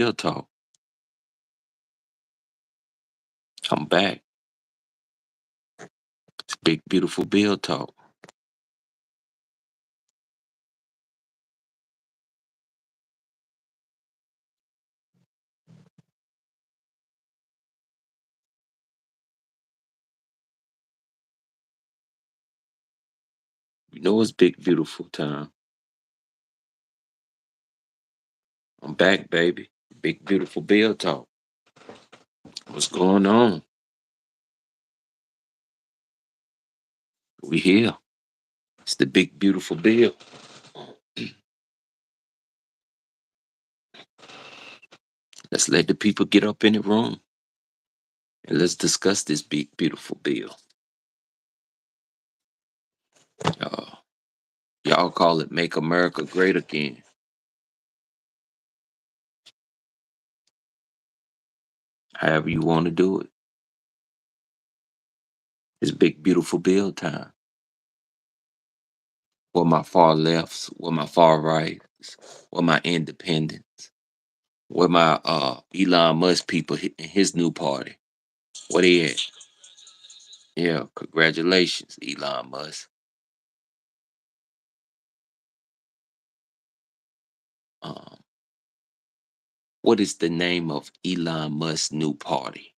Bill Talk. I'm back. It's Big Beautiful Bill Talk. You know it's Big Beautiful time. I'm back, baby. Big Beautiful Bill Talk. What's going on? We here. It's the Big Beautiful Bill. Let's let the people get up in the room and let's discuss this Big Beautiful Bill. Uh, y'all call it Make America Great Again. However you want to do it. It's Big Beautiful Bill time. With my far lefts, with my far rights, with my independents, with my Elon Musk people in his new party. What he at? Yeah, congratulations, Elon Musk. Um, what is the name of Elon Musk's new party?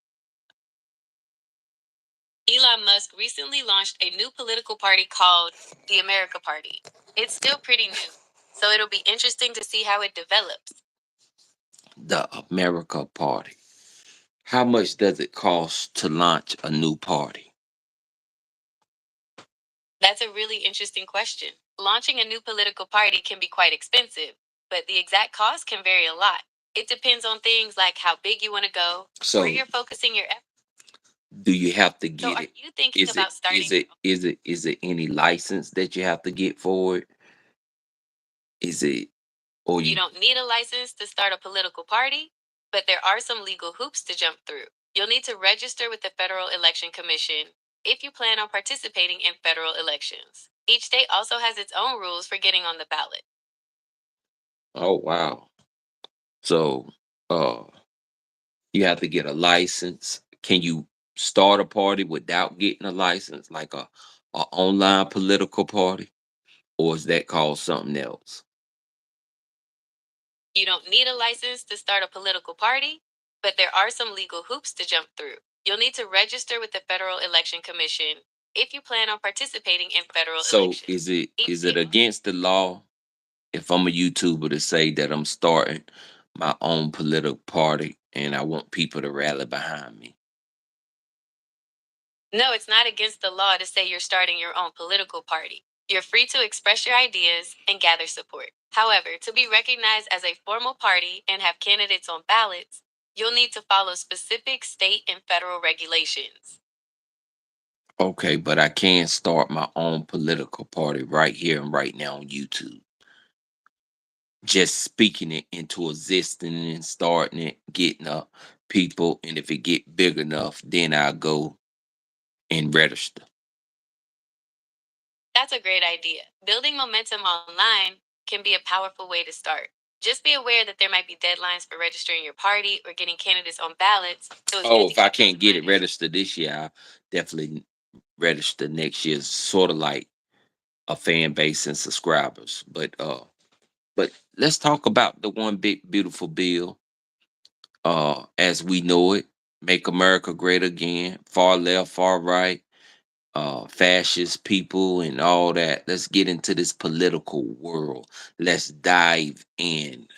Elon Musk recently launched a new political party called the America Party. It's still pretty new, so it'll be interesting to see how it develops. The America Party. How much does it cost to launch a new party? That's a really interesting question. Launching a new political party can be quite expensive, but the exact cost can vary a lot. It depends on things like how big you want to go, where So, you're focusing your efforts. do you have to So, get are it? you thinking Is it about starting is your it is it is it any license that you have to get for it? Is it or You you don't need a license to start a political party, but there are some legal hoops to jump through. You'll need to register with the Federal Election Commission if you plan on participating in federal elections. Each state also has its own rules for getting on the ballot. oh wow. So uh you have to get a license. Can you start a party without getting a license, like a online political party, or is that called something else? You don't need a license to start a political party, but there are some legal hoops to jump through. You'll need to register with the Federal Election Commission if you plan on participating in federal So elections. is it Each is it state. against the law if I'm a YouTuber to say that I'm starting my own political party and I want people to rally behind me? No, it's not against the law to say you're starting your own political party. You're free to express your ideas and gather support. However, to be recognized as a formal party and have candidates on ballots, you'll need to follow specific state and federal regulations. Okay, but I can start my own political party right here and right now on YouTube. Just speaking it into existence and starting it, getting up people, and if it get big enough, then I'll go and register. That's a great idea. Building momentum online can be a powerful way to start. Just be aware that there might be deadlines for registering your party or getting candidates on ballots, so it's good Oh, to if I keep those can't get it reminders. registered this year, I'll definitely register next year. Sort of like a fan base and subscribers. But let's talk about the one big beautiful bill as we know it. Make America great again. Far left, far right, fascist people and all that. Let's get into this political world. Let's dive in.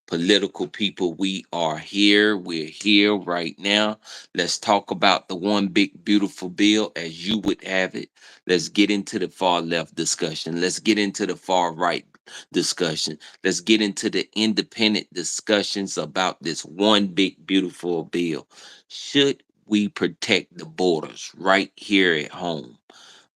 Political people, we are here. We're here right now. Let's talk about the one big beautiful bill as you would have it. Let's get into the far left discussion. Let's get into the far right discussion. Let's get into the independent discussions about this one big beautiful bill. Should we protect the borders right here at home?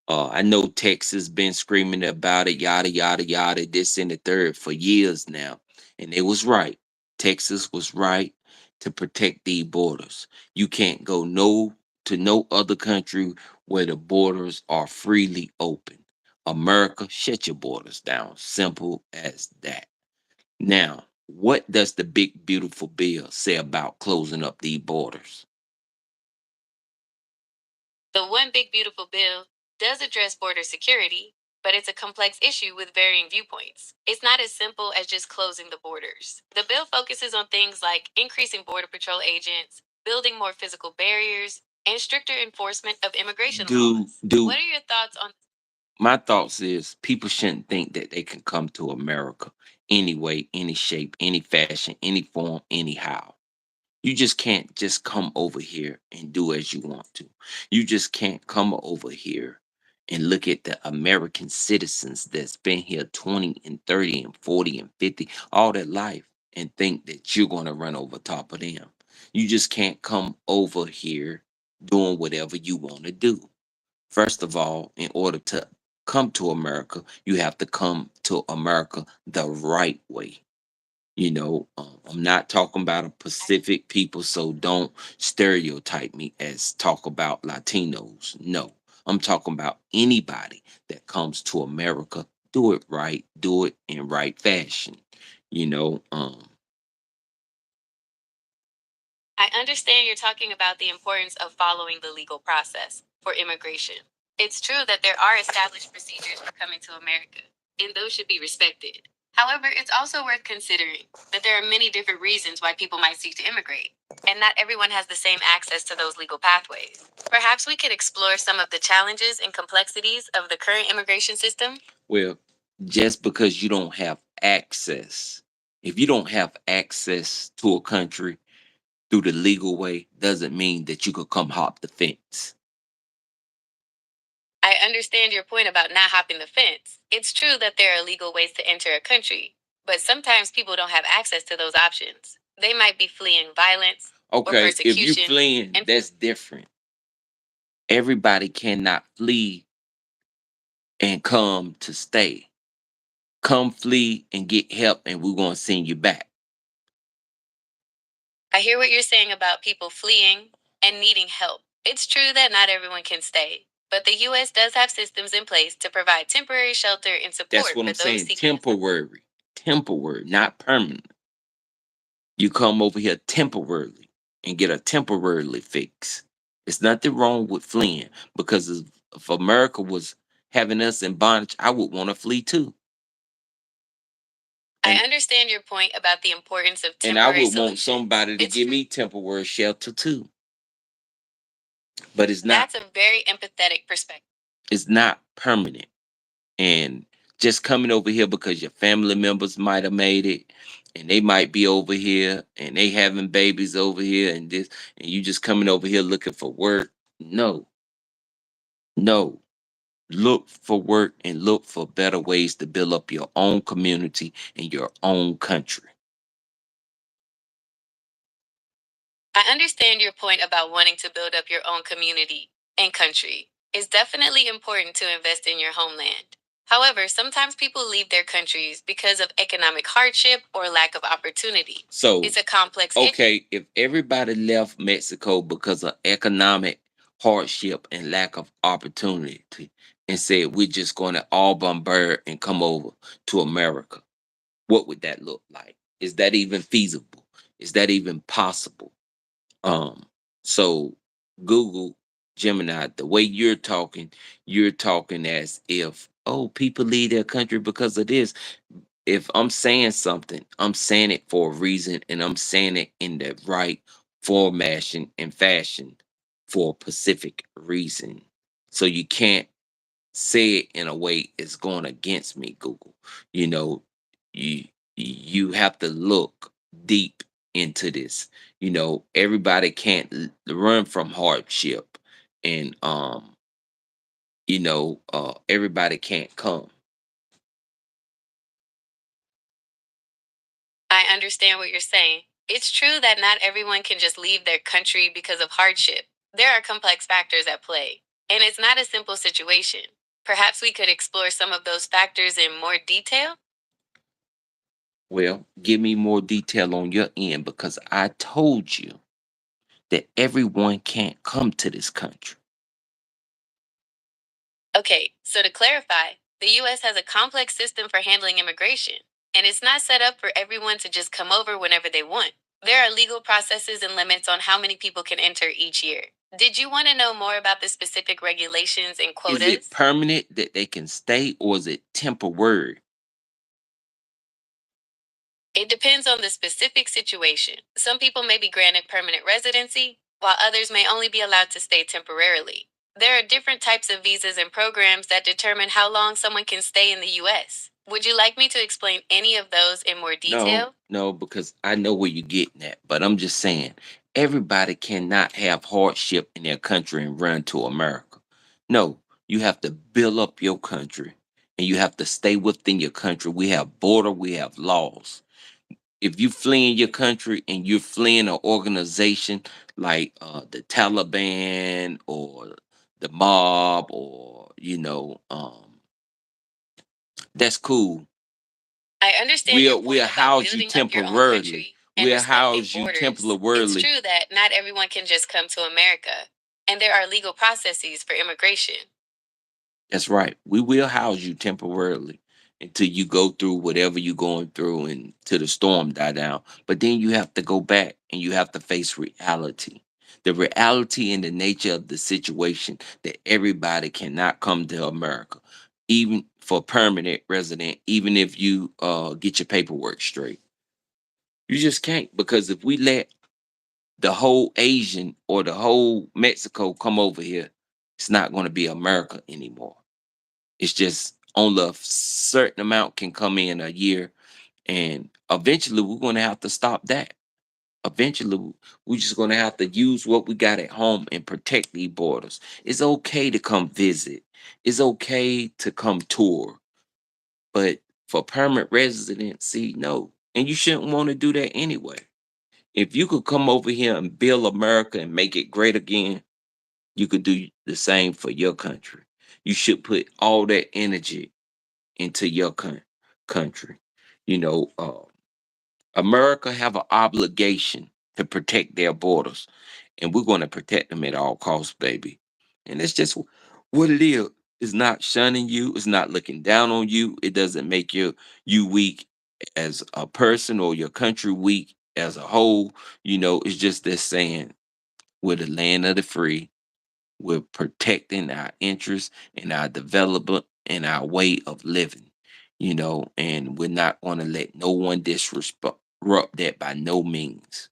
I know Texas been screaming about it, yada yada yada, this and the third for years now, and it was right. Texas was right to protect the borders. You can't go no other country where the borders are freely open. America, shut your borders down. Simple as that. Now, What does the big beautiful bill say about closing up these borders? The One Big Beautiful Bill does address border security, but it's a complex issue with varying viewpoints. It's not as simple as just closing the borders. The bill focuses on things like increasing Border Patrol agents, building more physical barriers, and stricter enforcement of immigration Do laws. do What are your thoughts on? My thoughts is people shouldn't think that they can come to America any way, any shape, any fashion, any form, anyhow. You just can't just come over here and do as you want to. You just can't come over here and look at the American citizens that's been here 20 and 30 and 40 and 50 all their life and think that you're going to run over top of them. You just can't come over here doing whatever you want to do. First of all, in order to come to America, you have to come to America the right way. I'm not talking about a Pacific people, so don't stereotype me as talk about Latinos. No, I'm talking about anybody that comes to America. Do it right, do it in right fashion. You know, um, I understand you're talking about the importance of following the legal process for immigration. It's true that there are established procedures for coming to America, and those should be respected. However, it's also worth considering that there are many different reasons why people might seek to immigrate, and not everyone has the same access to those legal pathways. Perhaps we could explore some of the challenges and complexities of the current immigration system. well, just because you don't have access, if you don't have access to a country through the legal way, doesn't mean that you could come hop the fence. I understand your point about not hopping the fence. It's true that there are legal ways to enter a country, but sometimes people don't have access to those options. They might be fleeing violence or Okay, if you're persecution. fleeing, And that's different. Everybody cannot flee and come to stay. Come flee and get help, and we're going to send you back. I hear what you're saying about people fleeing and needing help. It's true that not everyone can stay, but the U.S. does have systems in place to provide temporary shelter and That's support what for I'm those saying. seeking asylum. Temporary, not permanent. You come over here temporarily and get a temporarily fix. It's nothing wrong with fleeing because if America was having us in bondage, I would want to flee too. I And understand your point about the importance of and I temporary would want solutions. somebody to It's give true. me temporary shelter too. But That's a very empathetic perspective. it's not permanent. And just coming over here because your family members might have made it and they might be over here and they having babies over here and this and you just coming over here looking for work. No, no. Look for work and look for better ways to build up your own community and your own country. I understand your point about wanting to build up your own community and country. It's definitely important to invest in your homeland. However, sometimes people leave their countries because of economic hardship or lack of opportunity. So, It's a complex issue. okay, if everybody left Mexico because of economic hardship and lack of opportunity and said we're just going to all bombard and come over to America, what would that look like? Is that even feasible? Is that even possible? Um, so Google Gemini, the way you're talking as if, oh, people leave their country because of this. If I'm saying something, I'm saying it for a reason and I'm saying it in the right formation and fashion for a specific reason. So you can't say it in a way it's going against me, Google. You know, you you have to look deep into this. Everybody can't run from hardship and everybody can't come. I understand what you're saying. It's true that not everyone can just leave their country because of hardship. There are complex factors at play, and it's not a simple situation. Perhaps we could explore some of those factors in more detail. Well, give me more detail on your end because I told you that everyone can't come to this country. Okay, so to clarify, the US has a complex system for handling immigration. and it's not set up for everyone to just come over whenever they want. There are legal processes and limits on how many people can enter each year. Did you want to know more about the specific regulations and Is it quotas? permanent that they can stay, or is it temporary? It depends on the specific situation. Some people may be granted permanent residency, while others may only be allowed to stay temporarily. There are different types of visas and programs that determine how long someone can stay in the US. Would you like me to explain any of those in more No, detail? no, because I know where you're getting at, but I'm just saying everybody cannot have hardship in their country and run to America. No, you have to build up your country and you have to stay within your country. We have border, we have laws. If you fleeing your country and you're fleeing an organization like the Taliban or the mob, or that's cool. I understand your We'll point about house you building up your own temporarily. country and We'll respecting house you borders. It's temporarily. true that not everyone can just come to America, and there are legal processes for immigration. That's right. We will house you temporarily until you go through whatever you're going through and till the storm die down. But then you have to go back and you have to face reality. The reality and the nature of the situation that everybody cannot come to America, even for permanent resident, even if you get your paperwork straight. You just can't, because if we let the whole Asian or the whole Mexico come over here, it's not going to be America anymore. It's just only a certain amount can come in a year, and eventually we're going to have to stop that. Eventually, we're just going to have to use what we got at home and protect these borders. It's okay to come visit. It's okay to come tour, but for permanent residency, no. And you shouldn't want to do that anyway. If you could come over here and build America and make it great again, you could do the same for your country. You should put all that energy into your country. You know, America have an obligation to protect their borders, and we're going to protect them at all costs, baby. And it's just what it is. It's not shunning you. It's not looking down on you. It doesn't make you weak as a person or your country weak as a whole. It's just this saying, we're the land of the free. We're protecting our interests and our development and our way of living, and we're not going to let no one disrupt that by no means.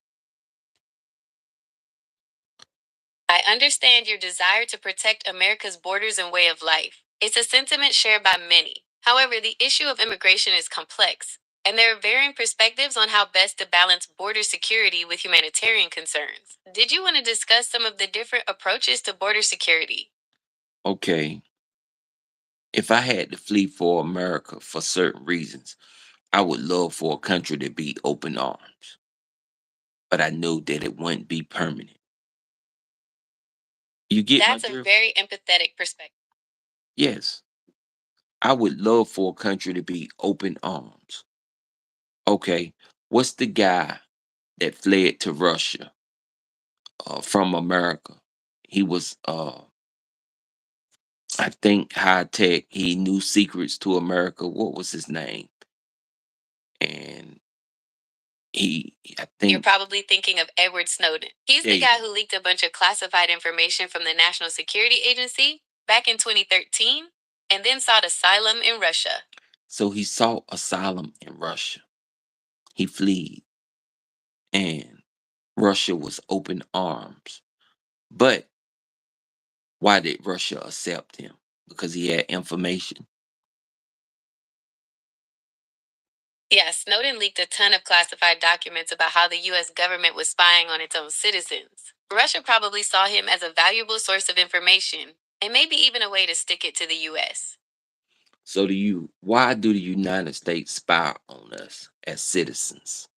I understand your desire to protect America's borders and way of life. It's a sentiment shared by many. However, the issue of immigration is complex, and there are varying perspectives on how best to balance border security with humanitarian concerns. Did you want to discuss some of the different approaches to border security? Okay, if I had to flee for America for certain reasons, I would love for a country to be open arms, but I know that it wouldn't be permanent. You get my That's a drift? very empathetic perspective. Yes, I would love for a country to be open arms. Okay, what's the guy that fled to Russia from America? He was, I think, high tech. He knew secrets to America. What was his name? And I You're think, probably thinking of Edward Snowden. He's there the you guy go. who leaked a bunch of classified information from the National Security Agency back in 2013 and then sought asylum in Russia. So he sought asylum in Russia. He fled, and Russia was open arms. But why did Russia accept him? Because he had information. Yeah, Snowden leaked a ton of classified documents about how the US government was spying on its own citizens. Russia probably saw him as a valuable source of information and maybe even a way to stick it to the US. So why do the United States spy on us as citizens?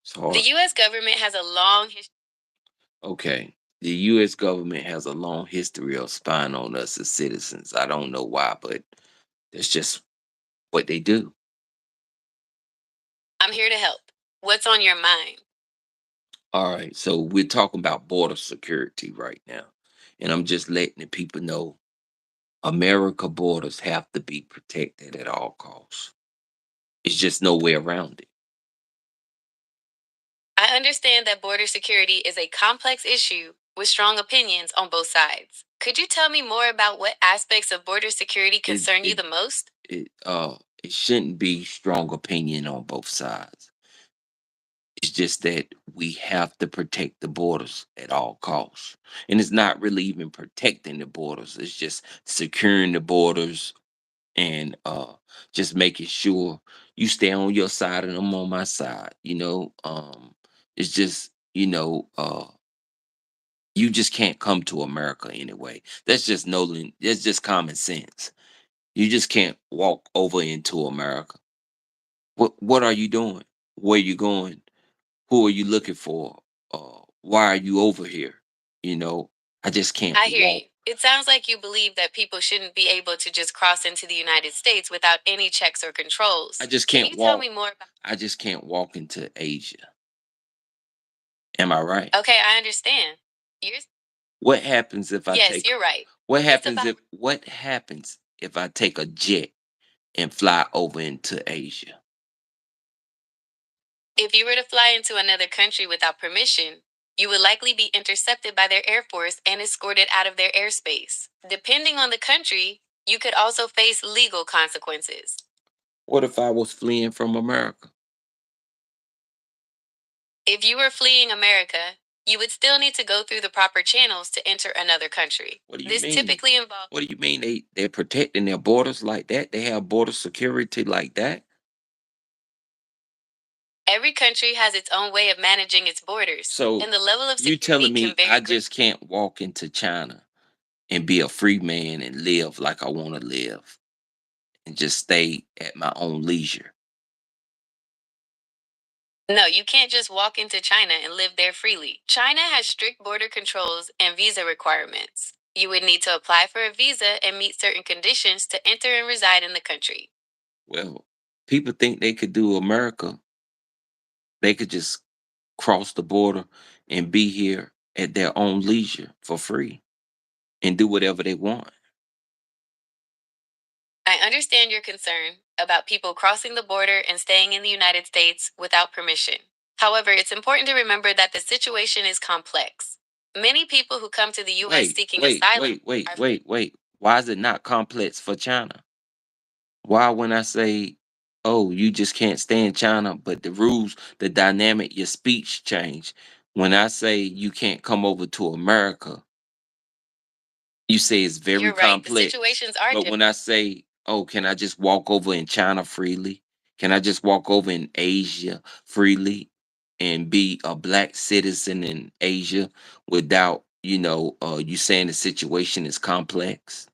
It's The hard. US government has a long history. Okay. The US government has a long history of spying on us as citizens. I don't know why, but that's just what they do. I'm here to help. What's on your mind? All right. So we're talking about border security right now. And I'm just letting the people know America borders have to be protected at all costs. It's just no way around it. I understand that border security is a complex issue with strong opinions on both sides. Could you tell me more about what aspects of border security It concern you it the most? it it shouldn't be strong opinion on both sides. It's just that we have to protect the borders at all costs. And it's not really even protecting the borders. It's just securing the borders and just making sure you stay on your side and I'm on my side. It's just, you just can't come to America anyway. That's just common sense. You just can't walk over into America. What are you doing? Where you going? Who are you looking for? Why are you over here? You know, I just can't I hear walk. you. It sounds like you believe that people shouldn't be able to just cross into the United States without any checks or I controls. just Can can't you tell walk. me more about? I just can't walk into Asia. Am I right? Okay, I understand. You're What happens if I Yes, take you're right. what It's happens about if I take a jet and fly over into Asia? If you were to fly into another country without permission, you would likely be intercepted by their air force and escorted out of their airspace. Depending on the country, you could also face legal consequences. What if I was fleeing from America? If you were fleeing America, you would still need to go through the proper channels to enter another country. What do you This mean? typically involves What do you mean they're protecting their borders like that? They have border security like that? every country has its own way of managing its borders, So and the level of you security telling can me vary I greatly. just can't walk into China and be a free man and live like I want to live and just stay at my own leisure? No, you can't just walk into China and live there freely. China has strict border controls and visa requirements. You would need to apply for a visa and meet certain conditions to enter and reside in the country. Well, people think they could do America. They could just cross the border and be here at their own leisure for free and do whatever they want. I understand your concern about people crossing the border and staying in the United States without permission. However, it's important to remember that the situation is complex. Many people who come to the US Wait, seeking wait, asylum wait, wait, are wait, wait. Why is it not complex for China? Why when I say, "Oh, you just can't stay in China," but the rules, the dynamic, your speech change. When I say you can't come over to America, you say it's very You're right, the complex. situations are But different. when I say, "Oh, can I just walk over in China freely? Can I just walk over in Asia freely and be a black citizen in Asia without, you saying the situation is complex?"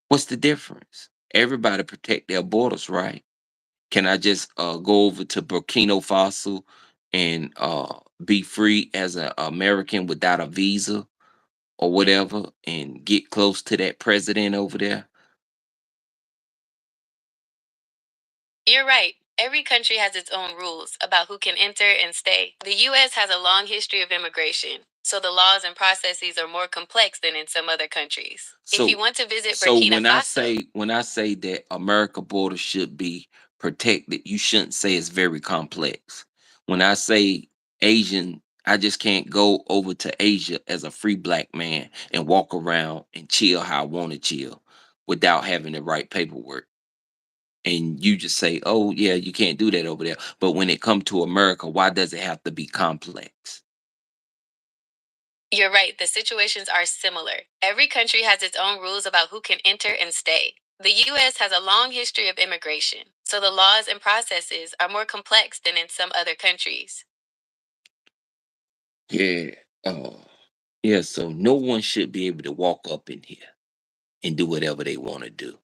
What's the difference? Everybody protect their borders, right? Can I just go over to Burkina Faso and be free as an American without a visa or whatever and get close to that president over there? You're right. Every country has its own rules about who can enter and stay. The US has a long history of immigration, so the laws and processes are more complex than in some other countries. If you So want to visit so Burkina when I Faso, say when I say that America border should be protected, you shouldn't say it's very complex. When I say Asian, I just can't go over to Asia as a free black man and walk around and chill how I want to chill without having the right paperwork. And you just say, "Oh yeah, you can't do that over there." But when it comes to America, why does it have to be complex? you're right, the situations are similar. Every country has its own rules about who can enter and stay. The US has a long history of immigration, so the laws and processes are more complex than in some other countries. Yeah. Uh, yeah, so no one should be able to walk up in here and do whatever they want to do.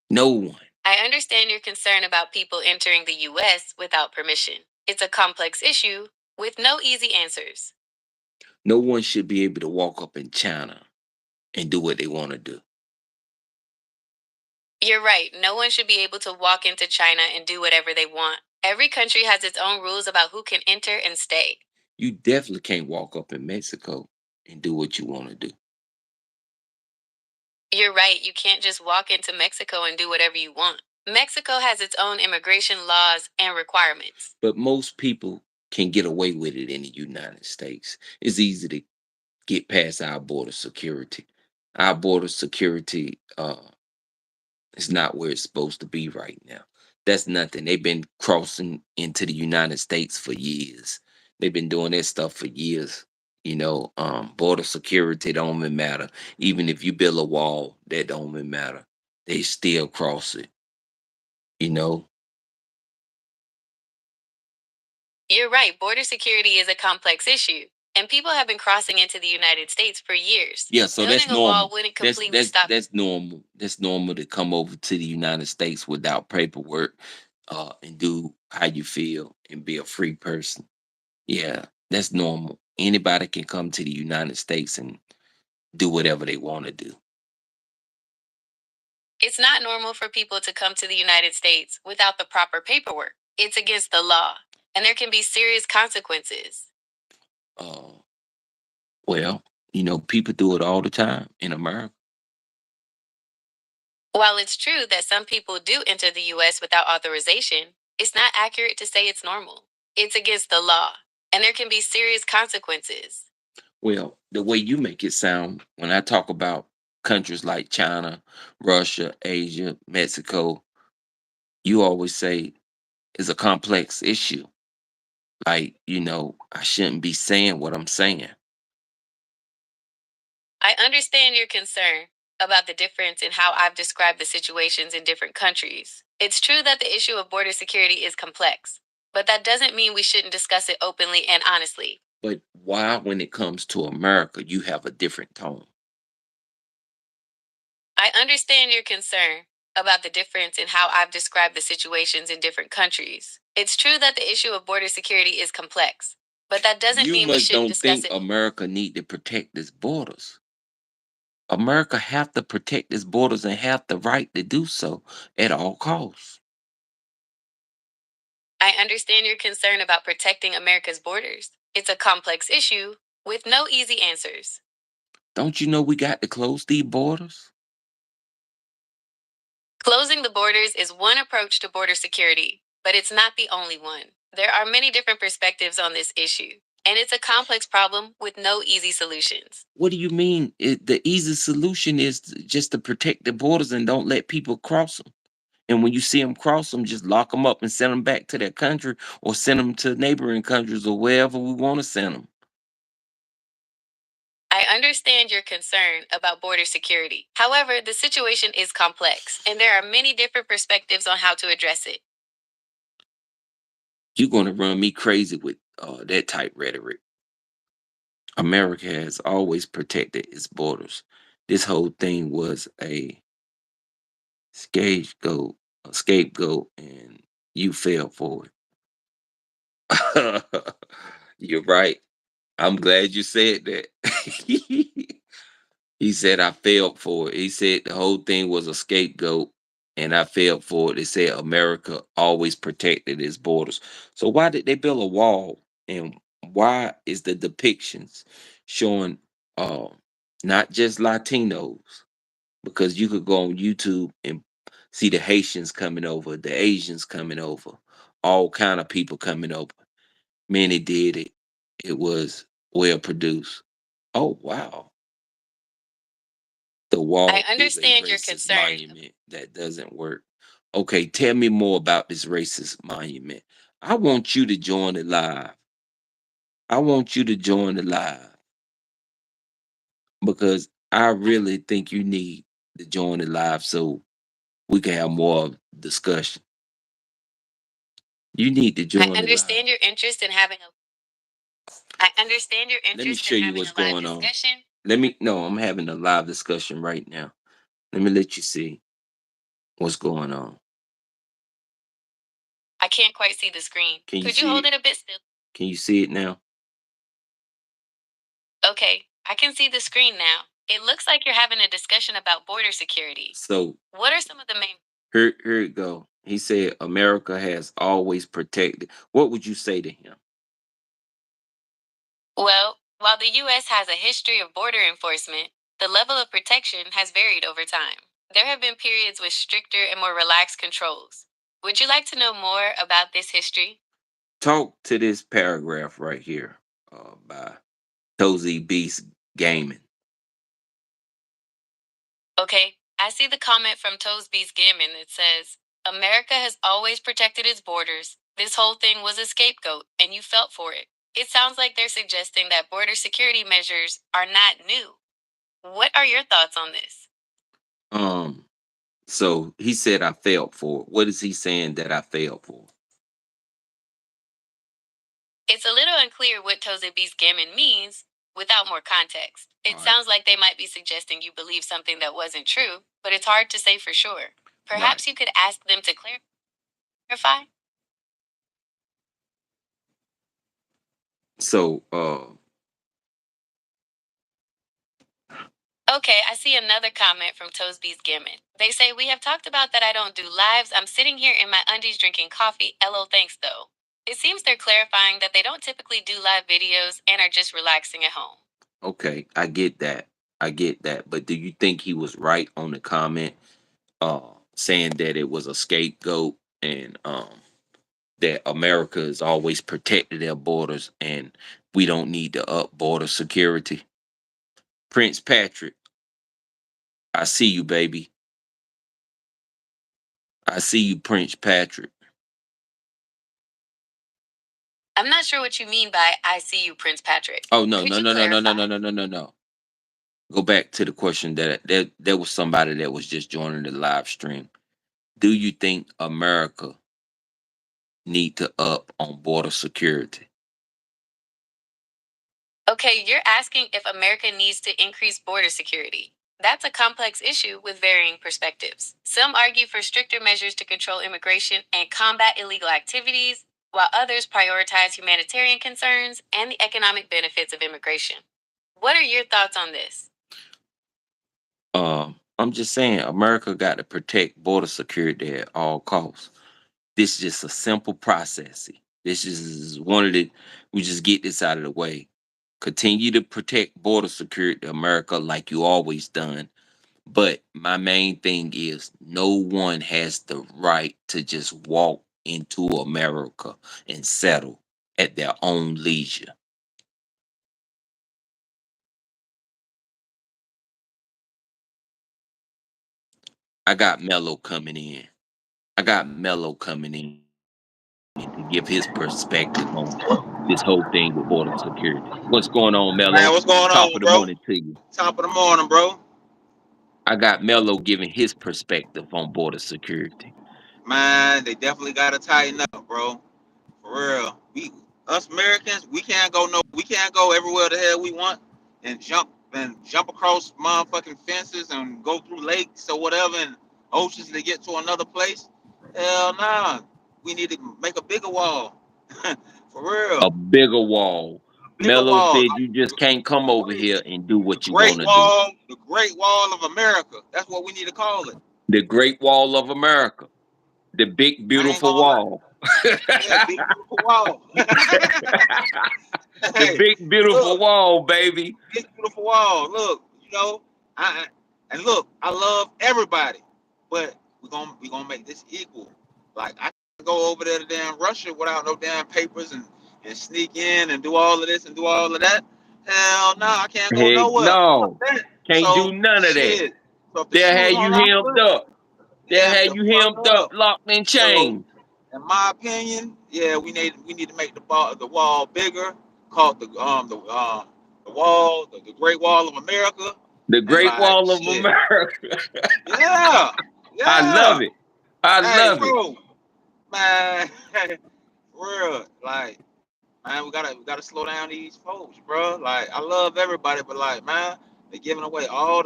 No one. I understand your concern about people entering the US without permission. It's a complex issue with no easy answers. No one should be able to walk up in China and do what they want to do. You're right, no one should be able to walk into China and do whatever they want. Every country has its own rules about who can enter and stay. You definitely can't walk up in Mexico. and do what you want to do. You're right, you can't just walk into Mexico and do whatever you want. Mexico has its own immigration laws and requirements. But most people can get away with it in the United States. It's easy to get past our border security. Our border security is not where it's supposed to be right now. That's nothing. They've been crossing into the United States for years. They've been doing that stuff for years. Border security don't even matter. Even if you build a wall, that don't even matter. They still cross it. You know, You're right, border security is a complex issue, and people have been crossing into the United States for years. yeah. So that's Building a wall normal. wouldn't That's completely that's stop. that's normal. That's normal to come over to the United States without paperwork, and do how you feel and be a free person. Yeah, that's normal. Anybody can come to the United States and do whatever they want to do. It's not normal for people to come to the United States without the proper paperwork. It's against the law, and there can be serious consequences. Uh, well, people do it all the time in America. While it's true that some people do enter the US without authorization, it's not accurate to say it's normal. It's against the law, and there can be serious consequences. Well, the way you make it sound, when I talk about countries like China, Russia, Asia, Mexico, you always say it's a complex issue. Like, I shouldn't be saying what I'm saying. I understand your concern about the difference in how I've described the situations in different countries. It's true that the issue of border security is complex, but that doesn't mean we shouldn't discuss it openly and honestly. But why, when it comes to America, you have a different tone? I understand your concern about the difference in how I've described the situations in different countries. It's true that the issue of border security is complex, but that doesn't You mean we must shouldn't don't discuss think it. America need to protect its borders. America have to protect its borders and have the right to do so at all costs. I understand your concern about protecting America's borders. It's a complex issue with no easy answers. Don't you know we got to close these borders? Closing the borders is one approach to border security, but it's not the only one. There are many different perspectives on this issue, and it's a complex problem with no easy solutions. What do you mean? The easy solution is just to protect the borders and don't let people cross them. And when you see them cross them, just lock them up and send them back to their country or send them to neighboring countries or wherever we want to send them. I understand your concern about border security. However, the situation is complex, and there are many different perspectives on how to address it. You're going to run me crazy with that type rhetoric. America has always protected its borders. This whole thing was a scapegoat, and you fell for it. You're right. I'm glad you said that. He said I failed for it. He said the whole thing was a scapegoat and I failed for it. They said America always protected its borders. So why did they build a wall? And why is the depictions showing uh not just Latinos? Because you could go on YouTube and see the Haitians coming over, the Asians coming over, all kind of people coming over. Many did it. It was well produced. Oh wow. The I wall is a understand your racist concern. monument that doesn't work. Okay, tell me more about this racist monument. I want you to join the live. I want you to join the live because I really think you need to join the live so we can have more discussion. You need to I join the live. understand your interest in having a I understand your Let me interest show in you having what's a live going on. discussion. No, I'm having a live discussion right now. Let me let you see what's going on. I can't quite see the screen. Can you Could you see hold it? it a bit still? Can you see it now? Okay, I can see the screen now. It looks like you're having a discussion about border security. So What are some of the main here it go. He said America has always protected. What would you say to him? Well, While the U.S. has a history of border enforcement, the level of protection has varied over time. There have been periods with stricter and more relaxed controls. Would you like to know more about this history? Talk to this paragraph right here by Cozy Beast Gaming. Okay, I see the comment from Toesby's Gammon that says, America has always protected its borders. This whole thing was a scapegoat, and you felt for it. It sounds like they're suggesting that border security measures are not new. What are your thoughts on this? Um, so he said I failed for it. What is he saying that I failed for? It's a little unclear what Toesby's Gammon means without more context. All It right, sounds like they might be suggesting you believe something that wasn't true, but it's hard to say for sure. right. Perhaps you could ask them to clarify? So Okay, I see another comment from Toesby's Gammon. They say, We have talked about that I don't do lives. I'm sitting here in my undies drinking coffee. LO, thanks though. It seems they're clarifying that they don't typically do live videos and are just relaxing at home. okay, I get that. I get that. But do you think he was right on the comment saying that it was a scapegoat and that America has always protected their borders and we don't need to up border security? Prince Patrick, I see you, baby. I see you, Prince Patrick. I'm not sure what you mean by I see you, Prince Patrick. Oh no, Could no, you no, no, no, no, clarify? no, no, no, no, no. Go back to the question that there was somebody that was just joining the live stream. Do you think America need to up on border security? Okay, you're asking if America needs to increase border security. That's a complex issue with varying perspectives. Some argue for stricter measures to control immigration and combat illegal activities, while others prioritize humanitarian concerns and the economic benefits of immigration. What are your thoughts on this? I'm just saying America got to protect border security at all costs. This is just a simple process. This is one of the we just get this out of the way. Continue to protect border security, America, like you always done. But my main thing is no one has the right to just walk into America and settle at their own leisure. I got Mello coming in. I got Mello coming in to give his perspective on this whole thing with border security. What's going on, Man, Mello? what's going Top on, of the bro? morning to you. Top of the morning, bro. I got Mello giving his perspective on border security. Man, they definitely gotta tighten up, bro. For real. Us Americans, we can't go everywhere the hell we want and jump across motherfucking fences and go through lakes or whatever and oceans to get to another place. Hell nah. We need to make a bigger wall. For A real. bigger wall. Bigger Mello wall. said Like you just can't come the over great, here and do the what you want great to do. wall, the Great Wall of America. That's what we need to call it. The Great Wall of America. The big I ain't beautiful gonna lie. wall. Yeah, big beautiful wall. The Hey, big beautiful look, wall, baby. big beautiful wall. Look, and look, I love everybody, but we gonna make this equal. Like I can go over there to damn Russia without no damn papers and sneak in and do all of this and do all of that. Hell no, I can't go Heck nowhere. Fuck no. that. Can't do So none of that. shit. So if the They'll shoes have on you our hemmed foot, up. They'll damn have the you fuck hemmed up, up. locked in So chains. in my opinion, yeah, we need to make the wall bigger, called the Great Wall of America, The and Great like Wall of shit, America. yeah, I love yeah. it. I Hey, love it. bro, man, for real, like man, we gotta slow down these folks, bro. Like I love everybody, but like man, they're giving away all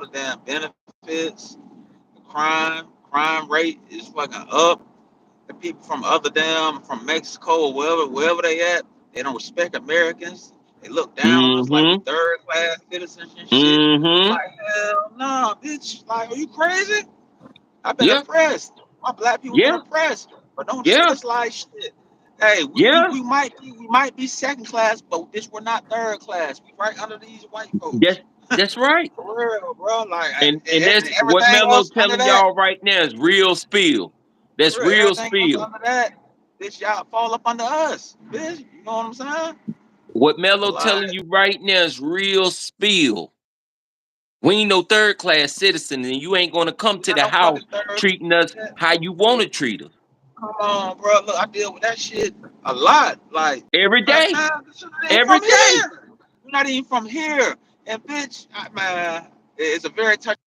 the damn benefits. The crime rate is fucking up. The people from other damn from Mexico or wherever they at, they don't respect Americans. They look down on us like we Mm-hmm. third class citizens and shit. Mm-hmm. Like hell no, bitch. Like, are you crazy? I've been Yeah. oppressed. My black people been Yeah. oppressed, but don't treat Yeah. us like shit. Hey, Yeah, we might be second class, but this we're not third class. We right under these white that's folks. that's right. For real, bro. Like And and that's what everything Melo else under telling that, y'all right now is real spill. That's for real, real everything else spill. under that, bitch, y'all fall up under us, bitch. You know what I'm saying? What Melo Like, telling you right now is real spill. We ain't no third class citizen, and you ain't gonna come we to not the no house fucking third. treating us how you want to treat us Come on, bro. Look, I deal with that shit a lot. Like, every man, day, this shit ain't every from day. here. You're not even from here. And bitch, man, it's a very touchy,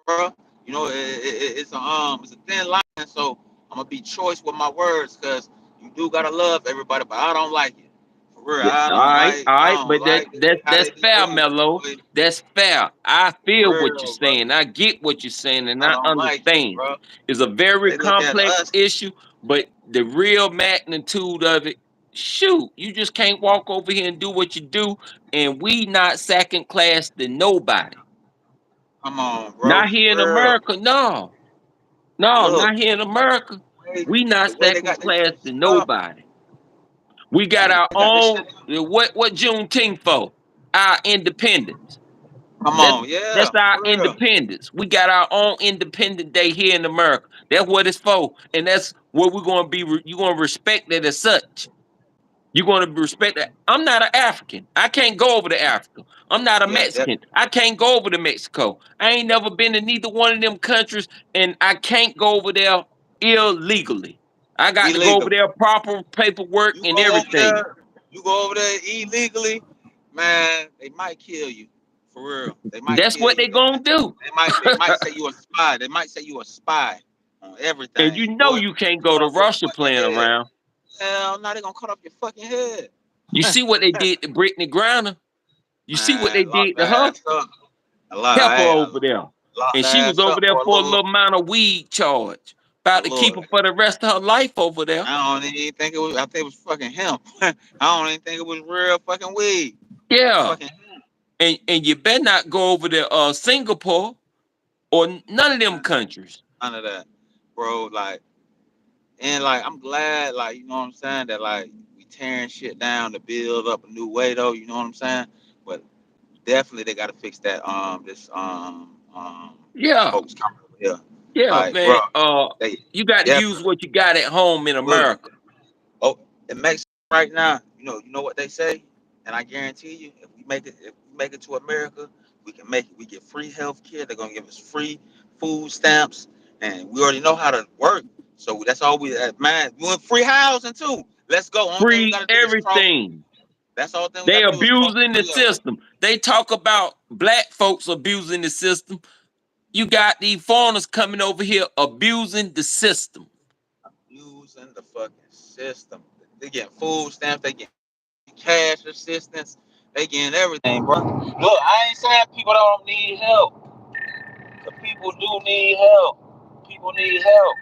bro. You know, it's a thin line. So I'm gonna be choice with my words, cause you do gotta love everybody, but I don't like it. For real, Yeah, all I right, don't but that like that's how that's they be fair, moving, Mello. boy. That's fair. I For feel what you're real, bro. saying. I get what you're saying, and I I don't like it, understand. bro. It's a very They look at complex us. issue, but the real magnitude of it, shoot, you just can't walk over here and do what you do, and we not second class to nobody. Come on, bro. Not For here in real. America, no. No, Look, not here in America. We not the way they second got this class shit to set up, nobody. We got our they got this own shit. what Juneteenth for? Our independence. Come That's on, yeah, that's our for real. independence. We got our own independent day here in America. That's what it's for, and that's what we're gonna be. You're gonna respect it as such. You're gonna respect that. I'm not an African. I can't go over to Africa. I'm not a Yeah, Mexican. I can't go over to Mexico. I ain't never been to neither one of them countries, and I can't go over there illegally. I got to go over illegal. there proper paperwork You and go over everything. there, you go over there illegally, man. They might kill you, for real. They might That's kill what you. they gonna do. They might say you a spy. They might say you a spy on And you everything, know boy. you can't Cut go to off your Russia fucking playing head. around. Hell, now they gonna cut off your fucking head. You see what they did to Brittany Griner? You see what they Man, lock did to that her? ass up. A lot, Kept her hey, over there. lock And she that was ass over up there for for a little amount of weed charge. a About to keep little. her for the rest of her life over there. I don't even think it was. I think it was fucking him. I don't even think it was real fucking weed. Yeah. Fucking him. And you better not go over to Singapore or none of them countries. None of that, bro. Like, and like, I'm glad, like, you know what I'm saying, that like we tearing shit down to build up a new way, though. You know what I'm saying? But definitely they got to fix that. Yeah. Folks coming over here, Yeah, like, bro, man. they You got to use definitely what you got at home in look. America. Oh, in Mexico right now, you know what they say, and I guarantee you, if we make it to America, we can make it. We get free health care. They're gonna give us free food stamps, and we already know how to work. So that's all we man. We want free housing too. Let's go. Only thing we Free gotta do is cross. everything. That's all thing we They gotta do is cross abusing the the border. system. They talk about black folks abusing the system. You got these foreigners coming over here abusing the system. Using the fucking system. They get food stamps. They get cash assistance. They getting everything, bro. Look, I ain't saying people don't need help. The people do need help. People need help.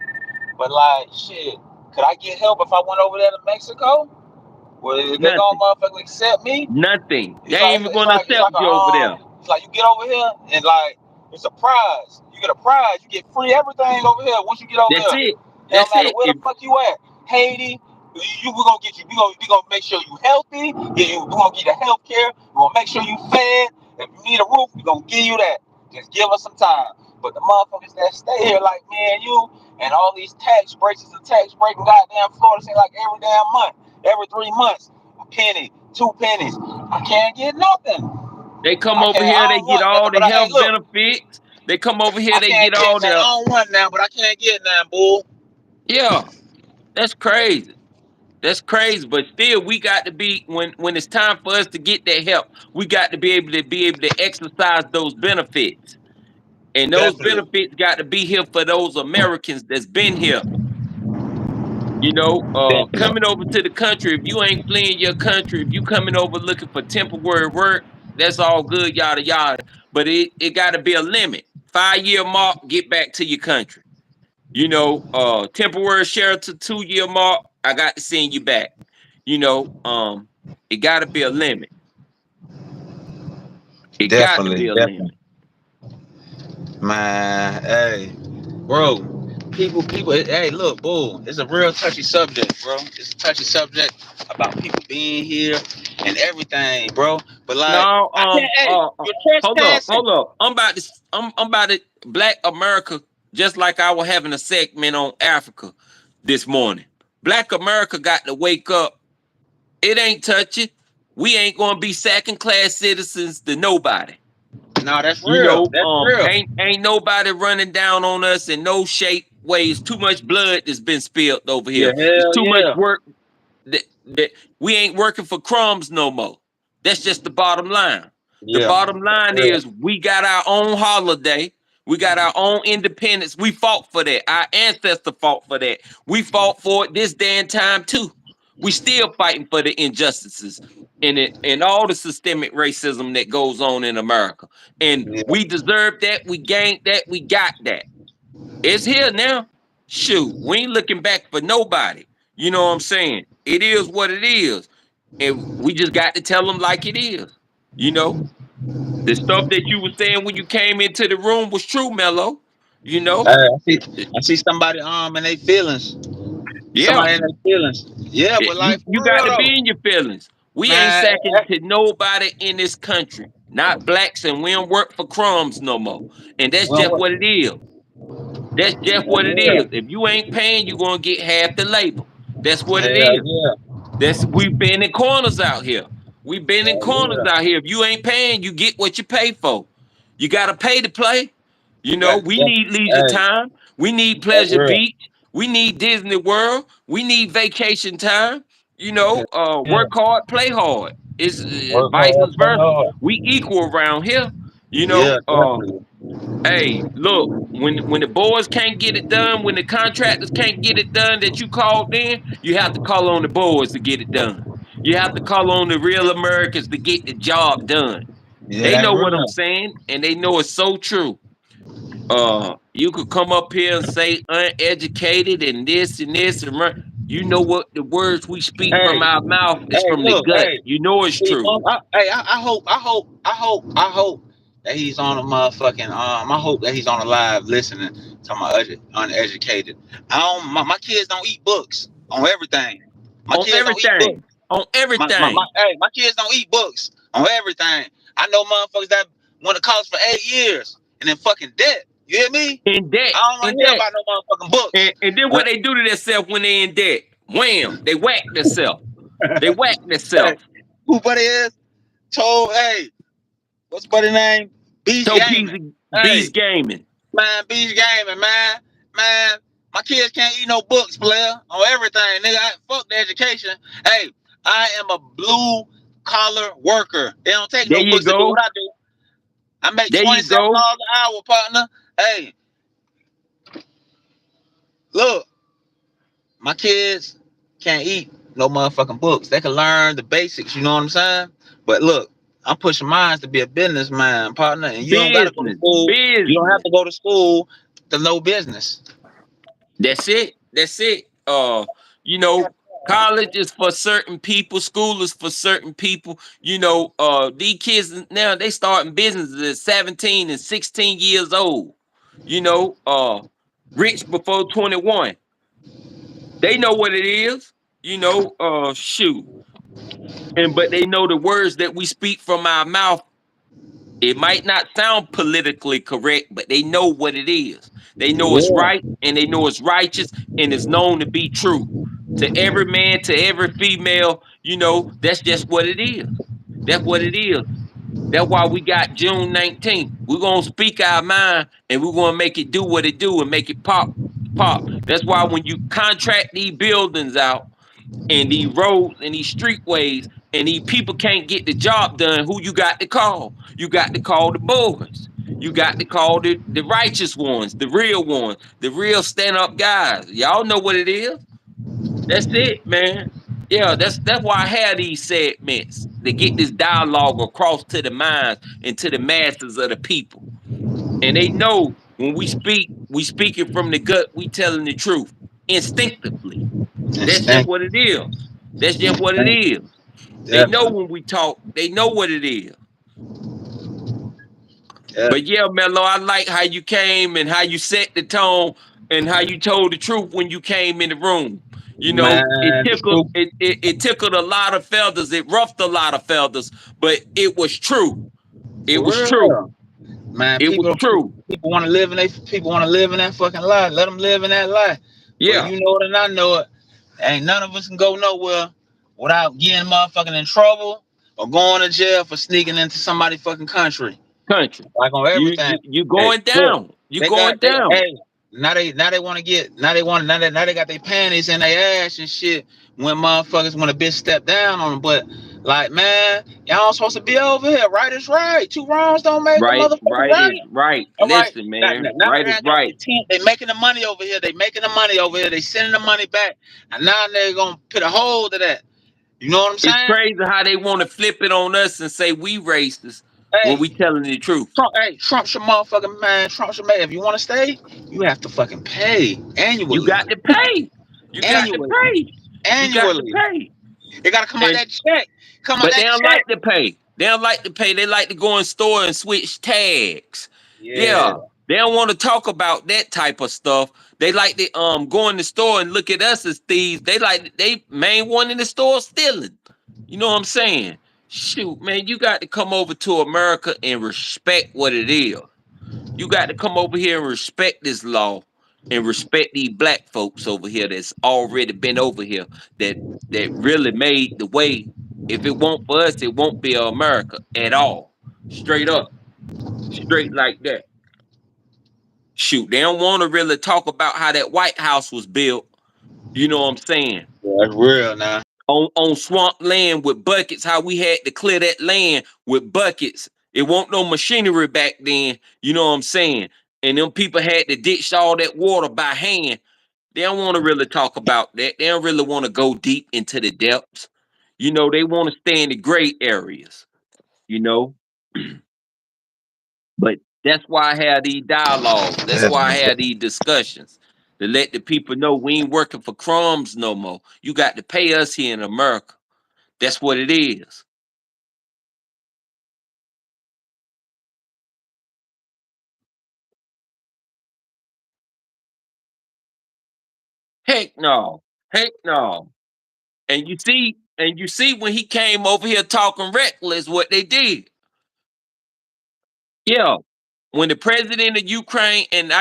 But like shit, could I get help if I went over there to Mexico? Well, is they gonna Nothing. motherfucking accept me? Nothing. They ain't even gonna accept you over there. It's like you get over here and like it's a prize. You get a prize. You get free everything over here once you get over That's here. it. It don't That's matter it. where the fuck you at. Haiti. We gonna get you. We gonna make sure you healthy. We gonna give you health care. We gonna make sure you fed. If you need a roof, we gonna give you that. Just give us some time. But the motherfuckers that stay here like me and you and all these tax breaks and tax breaking goddamn Florida seem like every damn month, every 3 months, a penny, 2 pennies. I can't get nothing. They come I over can't. here, I they don't get want all nothing. the But hey, health look, benefits. They come over here, I they can't get get all nothing. I the, don't want nothing, but I can't get nothing, bull. yeah, that's crazy. That's crazy. But still, we got to be when it's time for us to get that help, we got to be able to exercise those benefits. And those Definitely. benefits got to be here for those Americans that's been here. Definitely. Coming over to the country, if you ain't fleeing your country, if you coming over looking for temporary work, that's all good, yada yada. But it got to be a limit. 5 year mark, get back to your country. Temporary shelter 2 year mark, I got to send you back. It got to be a limit. It got to Definitely. be a Definitely. limit. Man, hey, bro. People. Hey, look, bull. It's a real touchy subject, bro. It's a touchy subject about people being here and everything, bro. But like, No, I can't. Hey, you're trespassing. hold up. I'm about to Black America, just like I was having a segment on Africa this morning. Black America got to wake up. It ain't touching. We ain't gonna be second class citizens to nobody. No, that's real. That's real. Ain't nobody running down on us in no shape, ways. Too much blood that's been spilled over Yeah, here. It's hell too much yeah. work that we ain't working for crumbs no more. That's just the bottom line. The Yeah. bottom line Yeah. is we got our own holiday. We got our own independence. We fought for that. Our ancestors fought for that. We fought for it this day and time too. We still fighting for the injustices and all the systemic racism that goes on in America. And Yeah. we deserve that. We gained that. We got that. It's here now. Shoot, we ain't looking back for nobody. You know what I'm saying? It is what it is. And we just got to tell them like it is. You know, the stuff that you were saying when you came into the room was true, Mello. You know? I see somebody in their feelings. Yeah. Somebody in their feelings. Yeah, but You like for you got real to though, be in your feelings. We ain't man. second to nobody in this country. Not blacks, and we don't work for crumbs no more. And that's Well, just what? what it is. That's just what it Yeah, is. If you ain't paying, you're gonna get half the labor. That's what it hell is. yeah, We've been in corners out here. We've been in hell corners yeah. out here. If you ain't paying, you get what you pay for. You gotta pay to play. You know, we need leisure Hey, time. We need that's Pleasure real. Beach. We need Disney World. We need vacation time. You know, Yeah, work hard, play hard. It's work vice hard, play versa. hard. We equal around here. You Yeah, know, definitely. hey, look, when the boys can't get it done, when the contractors can't get it done that you called in, you have to call on the boys to get it done. You have to call on the real Americans to get the job done. Yeah, They that's know what I'm real. saying, and they know it's so true. You could come up here and say uneducated and this and that. You know what the words we speak from Hey, our mouth is hey, from the look, gut. hey. You know it's See, true. I hope that he's on a motherfucking I hope that he's on a live listening to my uneducated. My kids don't eat books on everything. My On kids don't eat books. everything. On everything. My kids don't eat books on everything. I know motherfuckers that went to college for 8 years and then fucking debt. You hear me? In debt. I don't want In to hear debt. about no motherfucking books. And then what they do to themselves when they in debt? Wham! They whack themselves. They whack Hey, themselves. who buddy is? Told, hey, what's buddy name? Beach Toe Gaming. Peasy Beast Hey, Gaming. man, Beach Gaming, man. Man, my kids can't eat no books, player, on everything. Nigga, fuck the education. Hey, I am a blue collar worker. They don't take There no you books to do what go. I do. I make There you $27 go. an hour, partner. Hey, look, my kids can't eat no motherfucking books. They can learn the basics, you know what I'm saying? But look, I'm pushing mine to be a businessman, partner, and you don't gotta go to Business. school. You don't have Business. to go to school to know business. That's it. That's it. You know, college is for certain people, school is for certain people. You know, these kids now they starting businesses at 17 and 16 years old. You know, rich before 21. They know what it is. You know, shoot. And but they know the words that we speak from our mouth. It might not sound politically correct, but they know what it is. They know it's Yeah, right and they know it's righteous and it's known to be true. To every man, to every female, you know, that's just what it is. That's what it is. That's why we got June 19th. We're gonna speak our mind and we're gonna make it do what it do and make it pop, pop. That's why when you contract these buildings out and these roads and these streetways and these people can't get the job done, who you got to call? You got to call the boys. You got to call the righteous ones, the real ones, the real stand-up guys. Y'all know what it is. That's it, man. Yeah, that's why I have these segments to get this dialogue across to the minds and to the masses of the people. And they know when we speak it from the gut, we telling the truth instinctively. That's just instinct, what it is. That's just what it instinct, is. They know definitely, when we talk, they know what it is. yeah, But yeah, Mello, I like how you came and how you set the tone and how you told the truth when you came in the room. You know, it Man, the tickled truth, it tickled a lot of feathers, it roughed a lot of feathers, but it was true. It for was true. real. Man, It was people true. people want to live in people want to live in that fucking life. Let them live in that life. But Yeah, you know it and I know it. Ain't none of us can go nowhere without getting motherfucking in trouble or going to jail for sneaking into somebody fucking country. country. Like on everything. You Hey, going look, down. You they going got they down. hey now they want to get now they got their panties in their ass and shit when motherfuckers when a bitch step down on them. But like man, y'all supposed to be over here. Right is right. Two wrongs don't make a Right, motherfucker right is right. right. All right. Listen, Now, man. now Right they is got right. their team. They making the money over here. They making the money over here. They sending the money back. And now they're gonna put a hold to that. You know what I'm It's saying? crazy how they want to flip it on us and say we racist when Hey, we telling the truth. Trump should motherfucking man. Trump should make. If you want to stay, you have to fucking pay You annually. got to pay. You got to Annually. pay. You got to Annually. pay. It gotta come out And that check. Come out but they that don't check. like to pay. They don't like to pay. They like to go in store and switch tags. Yeah. Yeah. They don't want to talk about that type of stuff. They like to go in the store and look at us as thieves. They main one in the store stealing. You know what I'm saying? Shoot, man, you got to come over to America and respect what it is. You got to come over here and respect this law and respect these black folks over here that's already been over here that really made the way. If it won't for us, it won't be America at all. Straight up, straight like that. Shoot, they don't want to really talk about how that White House was built. You know what I'm saying? Yeah, that's real now. On swamp land with buckets, how we had to clear that land with buckets. It won't no machinery back then. You know what I'm saying? And them people had to ditch all that water by hand. They don't want to really talk about that. They don't really want to go deep into the depths. You know, they want to stay in the gray areas, you know. But that's why I have these dialogues. That's why I have these discussions to let the people know we ain't working for crumbs no more. You got to pay us here in America. That's what it is. Heck no. Heck no. And you see when he came over here talking reckless, what they did. Yeah. When the president of Ukraine, and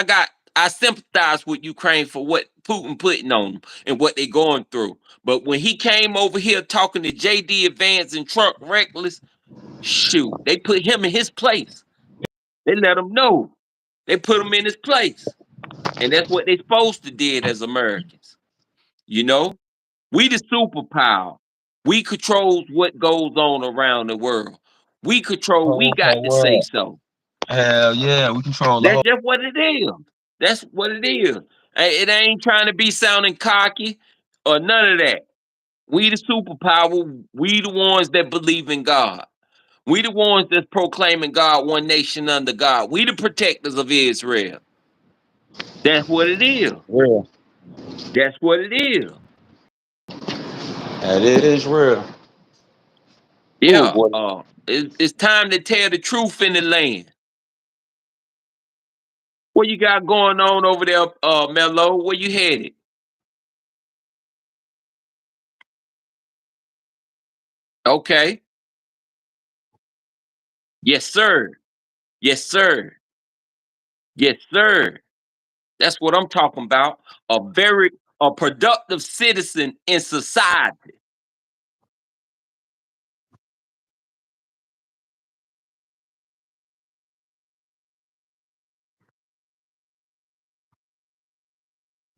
I sympathize with Ukraine for what Putin putting on them and what they going through. But when he came over here talking to JD Vance and Trump reckless, shoot, they put him in his place. They let him know. They put him in his place. And that's what they supposed to did as Americans. You know? We the superpower. We controls what goes on around the world. We Oh, got okay, to say well, so. hell yeah, we control the That's whole. just what it is. That's what it is. It ain't trying to be sounding cocky or none of that. We the superpower. We the ones that believe in God. We the ones that's proclaiming God, one nation under God. We the protectors of Israel. That's what it is. Real. That's what it is. That is real. Oh Yeah. boy. It's time to tell the truth in the land. What you got going on over there, Mello? Where you headed? Okay. Yes, sir. Yes, sir. Yes, sir. That's what I'm talking about. A productive citizen in society.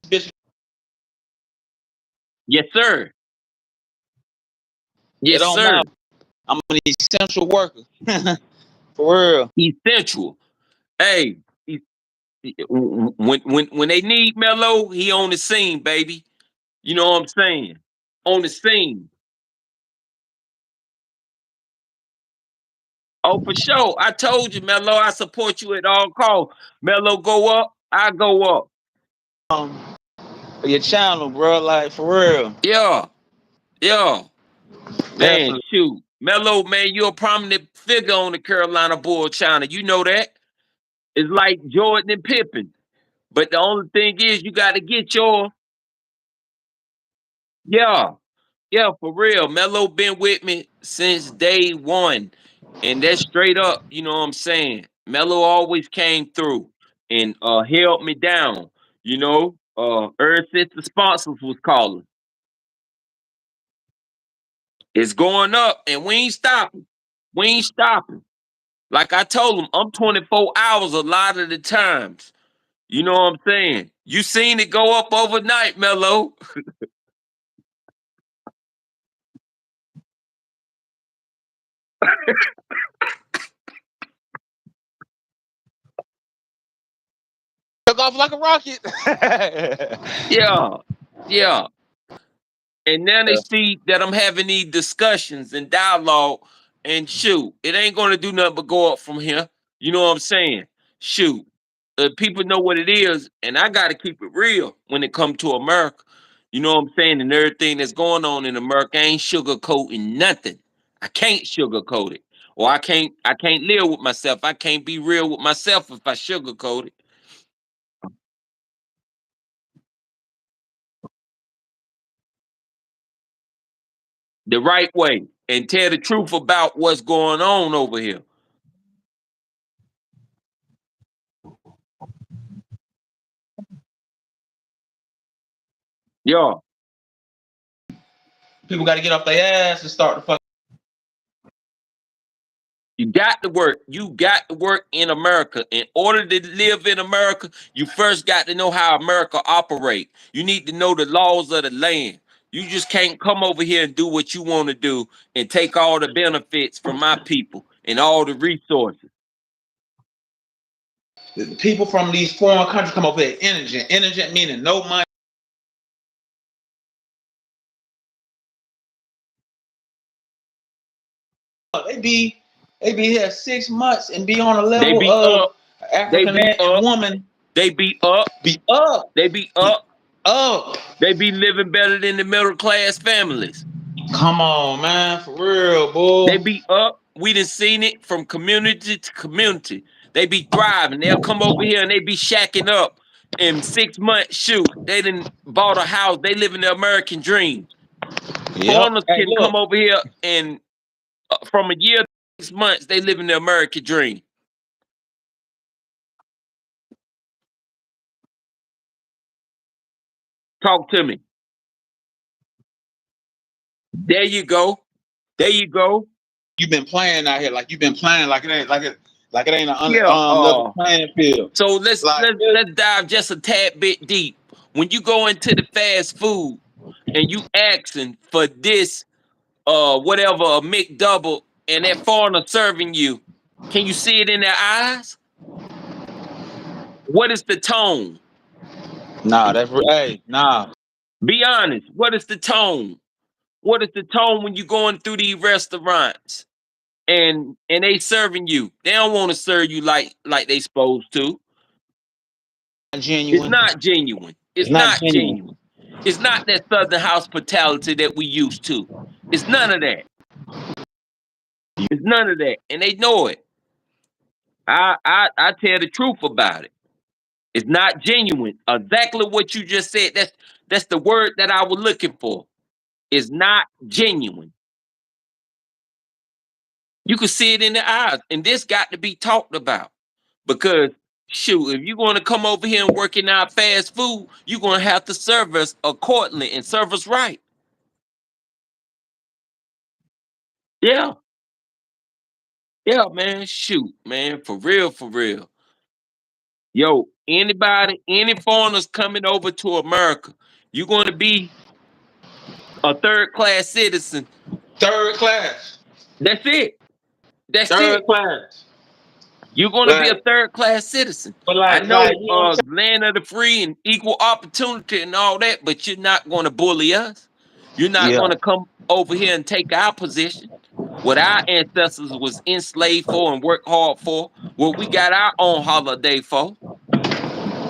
Bitch, Yes, sir. it Yes, don't sir. matter. I'm an essential worker. For real. Essential. Hey, when they need Mello, he on the scene, baby. You know what I'm saying? On the scene. Oh, for sure. I told you, Mello, I support you at all costs. Mello go up, I go up. For your channel, bro. Like for real. Yeah, yeah. Man, Definitely. shoot. Mello, man, you're a prominent figure on the Carolina Bull channel. You know that. It's like Jordan and Pippen. But the only thing is, you got to get your yeah, yeah, for real. Melo been with me since day one, and that's straight up. You know what I'm saying? Melo always came through and held me down. Ever since the sponsors was calling, it's going up, and we ain't stopping. We ain't stopping. Like I told him, I'm 24 hours a lot of the times. You know what I'm saying? You seen it go up overnight, Melo. Took off like a rocket. Yeah, yeah. And now they Yeah. see that I'm having these discussions and dialogue, and shoot, it ain't gonna do nothing but go up from here. You know what I'm saying? Shoot, people know what it is, and I got to keep it real when it comes to America. You know what I'm saying? And everything that's going on in America, I ain't sugarcoating nothing. I can't sugarcoat it, or I can't live with myself. I can't be real with myself if I sugarcoat it the right way and tell the truth about what's going on over here. Yo, People got to get off their ass and start the fuck. you got to work. You got to work in America. In order to live in America, you first got to know how America operate. You need to know the laws of the land. You just can't come over here and do what you want to do and take all the benefits from my people and all the resources. The people from these foreign countries come over here indigent. Indigent meaning no money. They be they be here 6 months and be on a They level be of up. They African be man and up. woman. They be up. Be up, They be be up. up. They be living better than the middle class families. Come on, man, for real, They boy. be up. We done seen it from community to community. They be thriving. They'll come over here and they be shacking up. In 6 months, shoot, they done bought a house. They live in the American dream. Yep. Foreigners Hey, can come look, over here and from a year to 6 months, they live in the American dream. Talk to me. There you go. There you go. you've been playing out here like you've been playing like it ain't an Yeah. level playing field. So let's Like let's let's dive just a tad bit deep. When you go into the fast food and you asking for this whatever a McDouble and that foreigner serving you, can you see it in their eyes? What is the tone? nah, hey, nah. Be honest. What is the tone? What is the tone when you going through these restaurants and they serving you? They don't want to serve you like they supposed to. It's Genuine. not genuine. It's It's not not genuine. genuine. It's not that southern hospitality that we used to. It's none of that. It's none of that. And they know it. I tell the truth about it. It's not genuine. Exactly what you just said. That's the word that I was looking for. It's not genuine. You can see it in the eyes, and this got to be talked about because shoot, if you're going to come over here and work in our fast food, you're going to have to serve us accordingly and serve us right. Yeah, yeah, man. Shoot, man, for real, for real. Yo, anybody, any foreigners coming over to America, you're going to be a third class citizen. Third class. That's it. That's Third it. class. You're going to be a Like, third class citizen. but I like know you know what I'm land of the free and equal opportunity and all that, but you're not going to bully us. You're not saying? going to come over here and take our position. What our ancestors was enslaved for and worked hard for, what we got our own holiday for.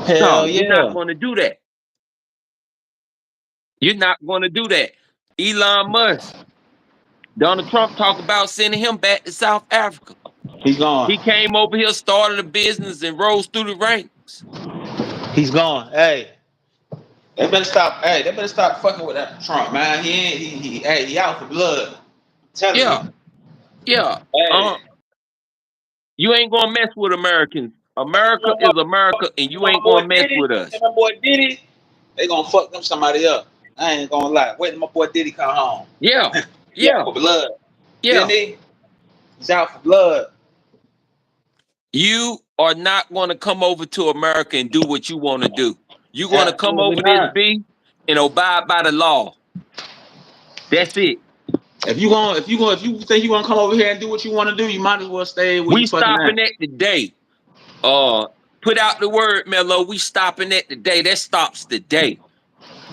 Yeah. No, Hell you're not yeah. going to do that. You're not going to do that. Elon Musk, Donald Trump talk about sending him back to South Africa. He's gone. He came over here, started a business, and rose through the ranks. He's gone. Hey, they better stop. Hey, they better stop fucking with that Trump, man. He ain't. He out for blood. I'm telling Yeah, you. yeah. Hey, Uh, you ain't gonna mess with Americans. you America know is what? America, and You you know my ain't boy gonna mess Diddy with us. and my boy Diddy. They gonna fuck them somebody up. I ain't gonna lie. Wait till my boy Diddy come home. Yeah, He out yeah, for blood. Didn't yeah. he? He's out for blood. You are not gonna come over to America and do what you want to do. You're gonna come Absolutely over this not. B and abide by the law. That's it. If you think you gonna come over here and do what you want to do, you might as well stay where you We fucking at. stopping at today. Put out the word, Mello. We stopping at today. That stops today.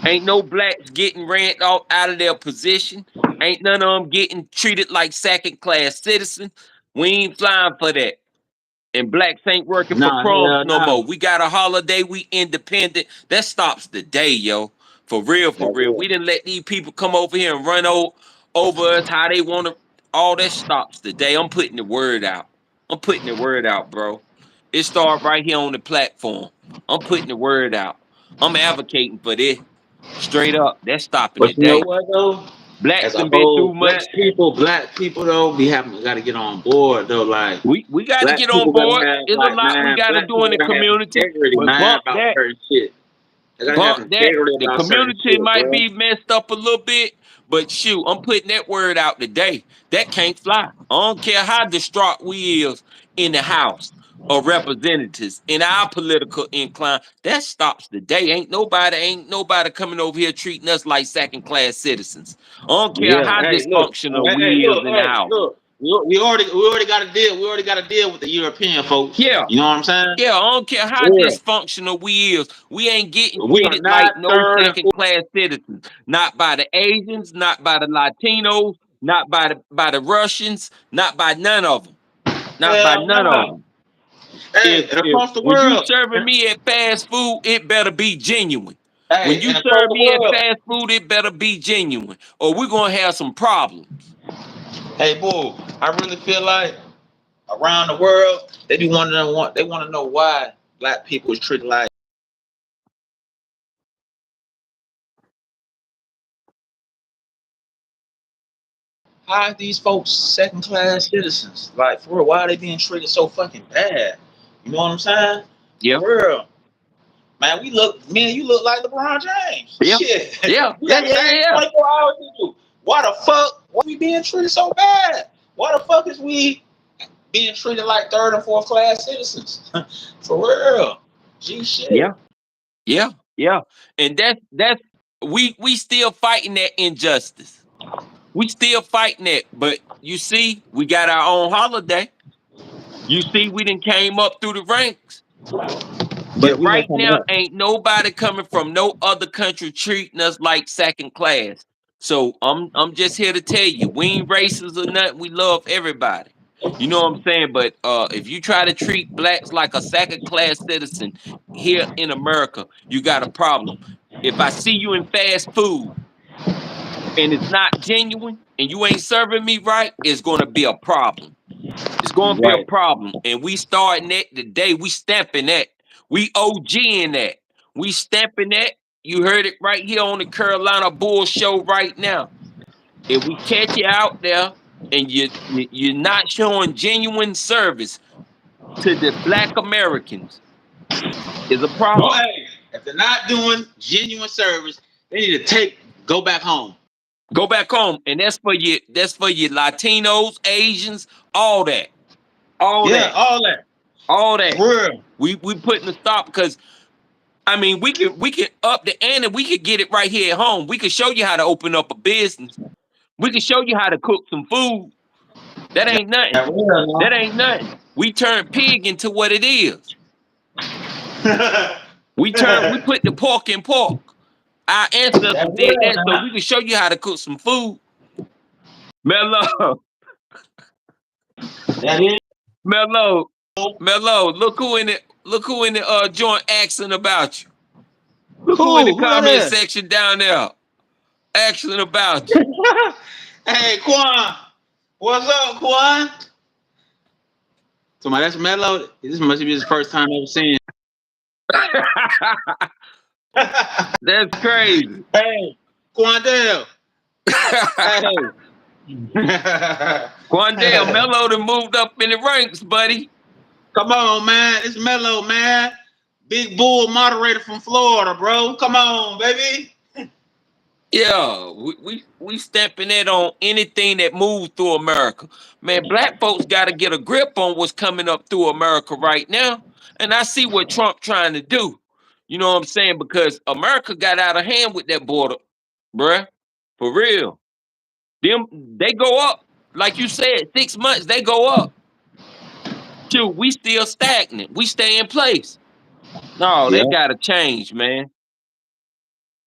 Ain't no blacks getting ran off out of their position. Ain't none of them getting treated like second class citizens. We ain't flying for that. And blacks ain't working for Nah, crumbs hell no nah. more. We got a holiday. We independent. That stops the day, yo. For real, for That's real. it. We didn't let these people come over here and run over us how they want to. All that stops the day. I'm putting the word out. I'm putting the word out, bro. It started right here on the platform. I'm putting the word out. I'm advocating for this. Straight up. That's stopping But the you know day. what though? Blacks As a done been through whole, much. black people though, we have got to get on board though. Like We got to black get on people gotta board. have There's a like lot we man, got to black do in people the gotta have community. integrity, But man, bump about that. certain shit. They gotta have Bump that. integrity The about certain community shit, might bro. be messed up a little bit, but shoot, I'm putting that word out today. That can't fly. I don't care how distraught we is in the House of Representatives in our political incline. That stops the day. Ain't nobody coming over here treating us like second class citizens. I don't care Yeah, how hey, look, dysfunctional we is in the hey, House. look. We already got to deal. We already got to deal with the European folks. Yeah. You know what I'm saying? Yeah, I don't care how Yeah. dysfunctional we is. We ain't getting We are treated like not no third and second fourth. class citizens. Not by the Asians, not by the Latinos, not by the Russians, not by none of them. Not by Hell none of no. them. Hey, and If across the when you world, serving me at fast food, it better be genuine. When hey, you and across serve the me at world. fast food, it better be genuine, or we're gonna have some problems. Hey, boo, I really feel like around the world, they want to know why black people is treated like how are these folks second class citizens? Like for real, why are they being treated so fucking bad? You know what I'm saying? For Yeah, real. Man, you look like LeBron James. yeah, Shit. yeah, You yeah, got the yeah, same yeah. 24 hours to do. Why the fuck? Why we being treated so bad? Why the fuck is we being treated like third and fourth class citizens? For real. G shit. Yeah. Yeah, yeah, and that's we still fighting that injustice. We still fighting that, but you see, we got our own holiday. You see, we done came up through the ranks, Yeah, but we been right coming now, up. ain't nobody coming from no other country treating us like second class. So I'm just here to tell you, we ain't racist or nothing. We love everybody. You know what I'm saying? But if you try to treat blacks like a second class citizen here in America, you got a problem. If I see you in fast food and it's not genuine and you ain't serving me right, it's gonna be a problem. It's gonna be a Right. problem. And we starting that today. We stamping that. We OGing that. We stamping that. You heard it right here on the Carolina Bull Show right now. If we catch you out there and you're not showing genuine service to the black Americans, is a Well, problem. hey, if they're not doing genuine service, they need to go back home. Go back home. And that's for you Latinos, Asians, all that. All Yeah, that. all that. All For that. real. We putting a stop because I mean, we can up the ante. We could get it right here at home. We could show you how to open up a business. We could show you how to cook some food. That ain't nothing. That real, That ain't nothing. We turn pig into what it is. no. We put the pork in pork. Our That ancestors did real, that, so now. we can show you how to cook some food. Mello, That is. Mello, Mello. Look who in the joint asking about you. Look who in the Who that comment is? section down there asking about you. Hey, Quan. What's up, Quan? So my that's Mello. This must be his first time ever seeing. That's crazy. Hey, Quandale. Hey. Quandale, Melo done moved up in the ranks, buddy. Come on, man. It's Melo, man. Big bull moderator from Florida, bro. Come on, baby. Yeah, we stamping it on anything that moves through America. Man, black folks got to get a grip on what's coming up through America right now. And I see what Trump trying to do. You know what I'm saying? Because America got out of hand with that border, bruh. For real. They go up. Like you said, 6 months, they go up. Shoot, we still stagnant. We stay in place. No, Yeah. they gotta change, man.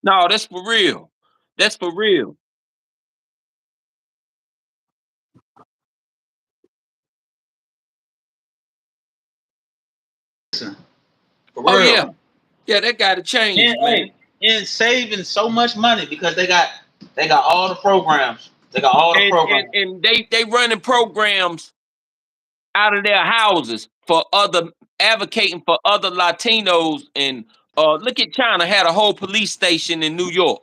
No, that's for real. That's for real. For Oh real. yeah. Yeah, that gotta change, And, man. hey, and saving so much money because they got all the programs. They got all the And programs. they running programs out of their houses for other advocating for other Latinos. And look at China had a whole police station in New York.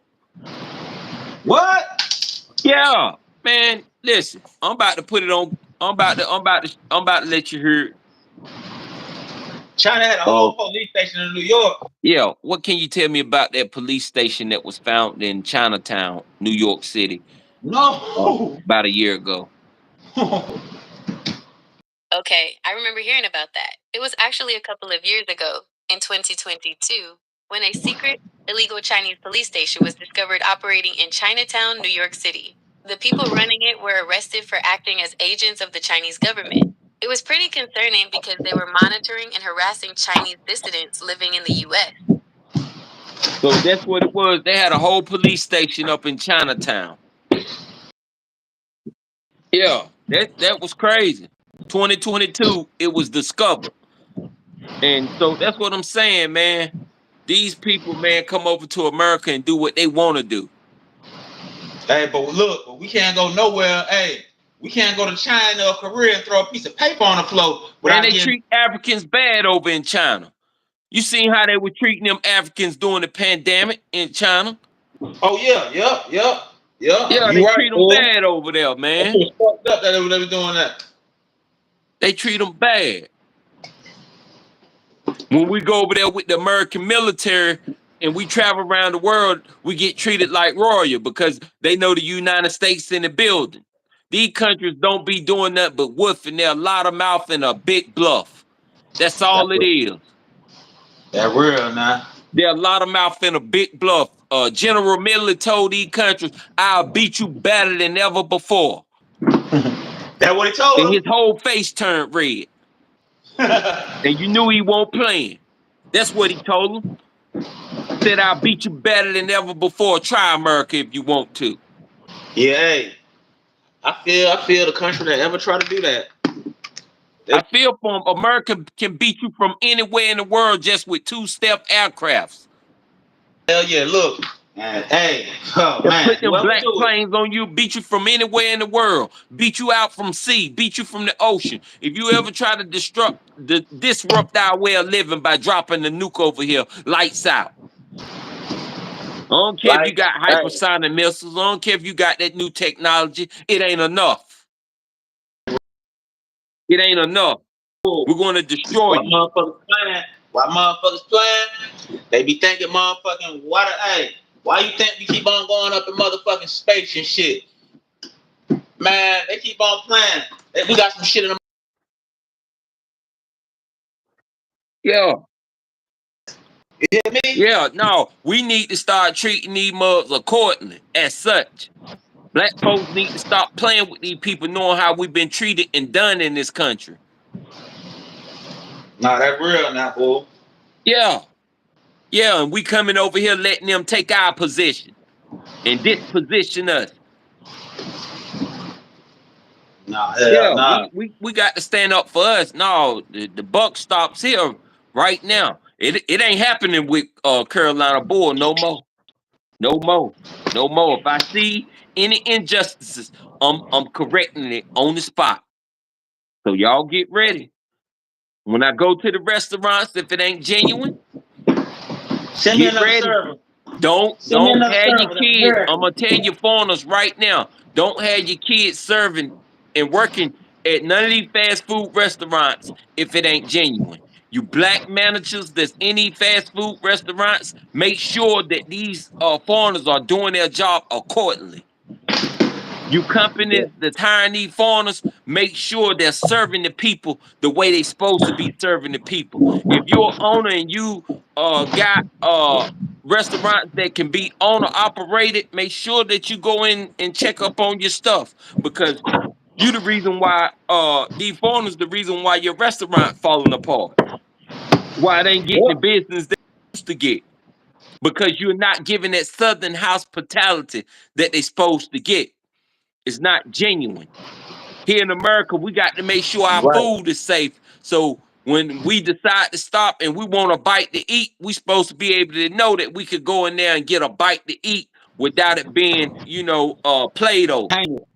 What? Yeah, man. Listen, I'm about to put it on. I'm about to let you hear it. China had a whole police station in New York. Yeah, what can you tell me about that police station that was found in Chinatown, New York City, No. about a year ago? Okay, I remember hearing about that. It was actually a couple of years ago, in 2022, when a secret, illegal Chinese police station was discovered operating in Chinatown, New York City. The people running it were arrested for acting as agents of the Chinese government. It was pretty concerning because they were monitoring and harassing Chinese dissidents living in the US. So that's what it was. They had a whole police station up in Chinatown. Yeah, that was crazy. 2022, it was discovered. And so that's what I'm saying, man. These people, man, come over to America and do what they want to do. Hey, but look, we can't go nowhere. Hey, we can't go to China or Korea and throw a piece of paper on the floor Man, without they getting. treat Africans bad over in China. You seen how they were treating them Africans during the pandemic in China? Oh yeah, yep. Yeah, You they right, treat them boy. bad over there, That man. shit was fucked up that they were doing that. They treat them bad. When we go over there with the American military and we travel around the world, we get treated like royal because they know the United States in the building. These countries don't be doing nothing but woofing. They're a lot of mouth and a big bluff. That's all it is. That real now. They're a lot of mouth and a big bluff. General Milley told these countries, "I'll beat you better than ever before." That what he told And him. his whole face turned red. And you knew he won't playing. That's what he told him. Said, "I'll beat you better than ever before. Try America if you want to." Yeah, hey. I feel the country that ever try to do that. I feel for him. America can beat you from anywhere in the world just with two-step aircrafts. Hell yeah, look. Man, hey, oh They'll man. put them Whoever black do it. planes on you, beat you from anywhere in the world, beat you out from sea, beat you from the ocean. If you ever try to disrupt our way of living by dropping the nuke over here, lights out. I don't care if you got hypersonic missiles. I don't care if you got that new technology. It ain't enough. It ain't enough. We're going to destroy Why you. motherfuckers playing? They be thinking motherfucking why you think we keep on going up in motherfucking space and shit? Man, they keep on playing. We got some shit in the. Yeah. You hear me? Yeah, no, we need to start treating these mugs accordingly as such. Black folks need to stop playing with these people, knowing how we've been treated and done in this country. Nah, that real now, fool. Yeah. Yeah, and we coming over here letting them take our position and disposition us. Nah, Yeah, nah. we got to stand up for us. No, the buck stops here right now. It ain't happening with Carolina Bull no more. No more. No more. If I see any injustices, I'm correcting it on the spot. So y'all get ready. When I go to the restaurants, if it ain't genuine, Send me Get another ready. server. Don't Send me another have your server. That's kids. I'm American. gonna tell you foreigners right now. Don't have your kids serving and working at none of these fast food restaurants if it ain't genuine. You black managers that's in these fast food restaurants, make sure that these foreigners are doing their job accordingly. You companies that's hiring these foreigners, make sure they're serving the people the way they supposed to be serving the people. If you're an owner and you got restaurants that can be owner operated, make sure that you go in and check up on your stuff because you the reason why these foreigners the reason why your restaurant falling apart. Why they ain't getting the Yep. business they supposed to get. Because you're not giving that southern hospitality that they supposed to get. It's not genuine. Here in America, we got to make sure our Right. food is safe. So when we decide to stop and we want a bite to eat, we supposed to be able to know that we could go in there and get a bite to eat without it being, played over. Hang it.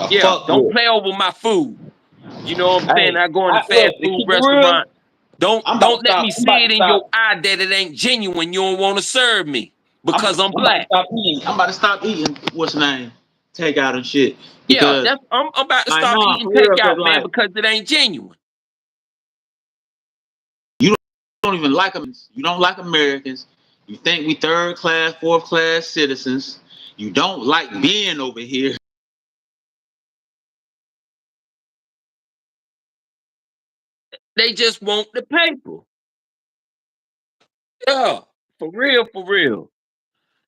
A Yeah, fuck don't with. play over my food. You know what I'm saying? Hey, I go in a I fast look to food keep it real. restaurant. Don't I'm about to don't let stop. me I'm about see to it in your stop. eye that it ain't genuine. You don't want to serve me I'm, because I'm I'm about to black. stop eating. I'm about to stop eating. What's the name? Takeout and shit. Yeah, Because I'm about to I stop know eating for real. Cause takeout, man, like because it ain't genuine. you don't even like them. You don't like Americans. You think we third class, fourth class citizens. You don't like being over here. They just want the paper. Yeah, for real, for real.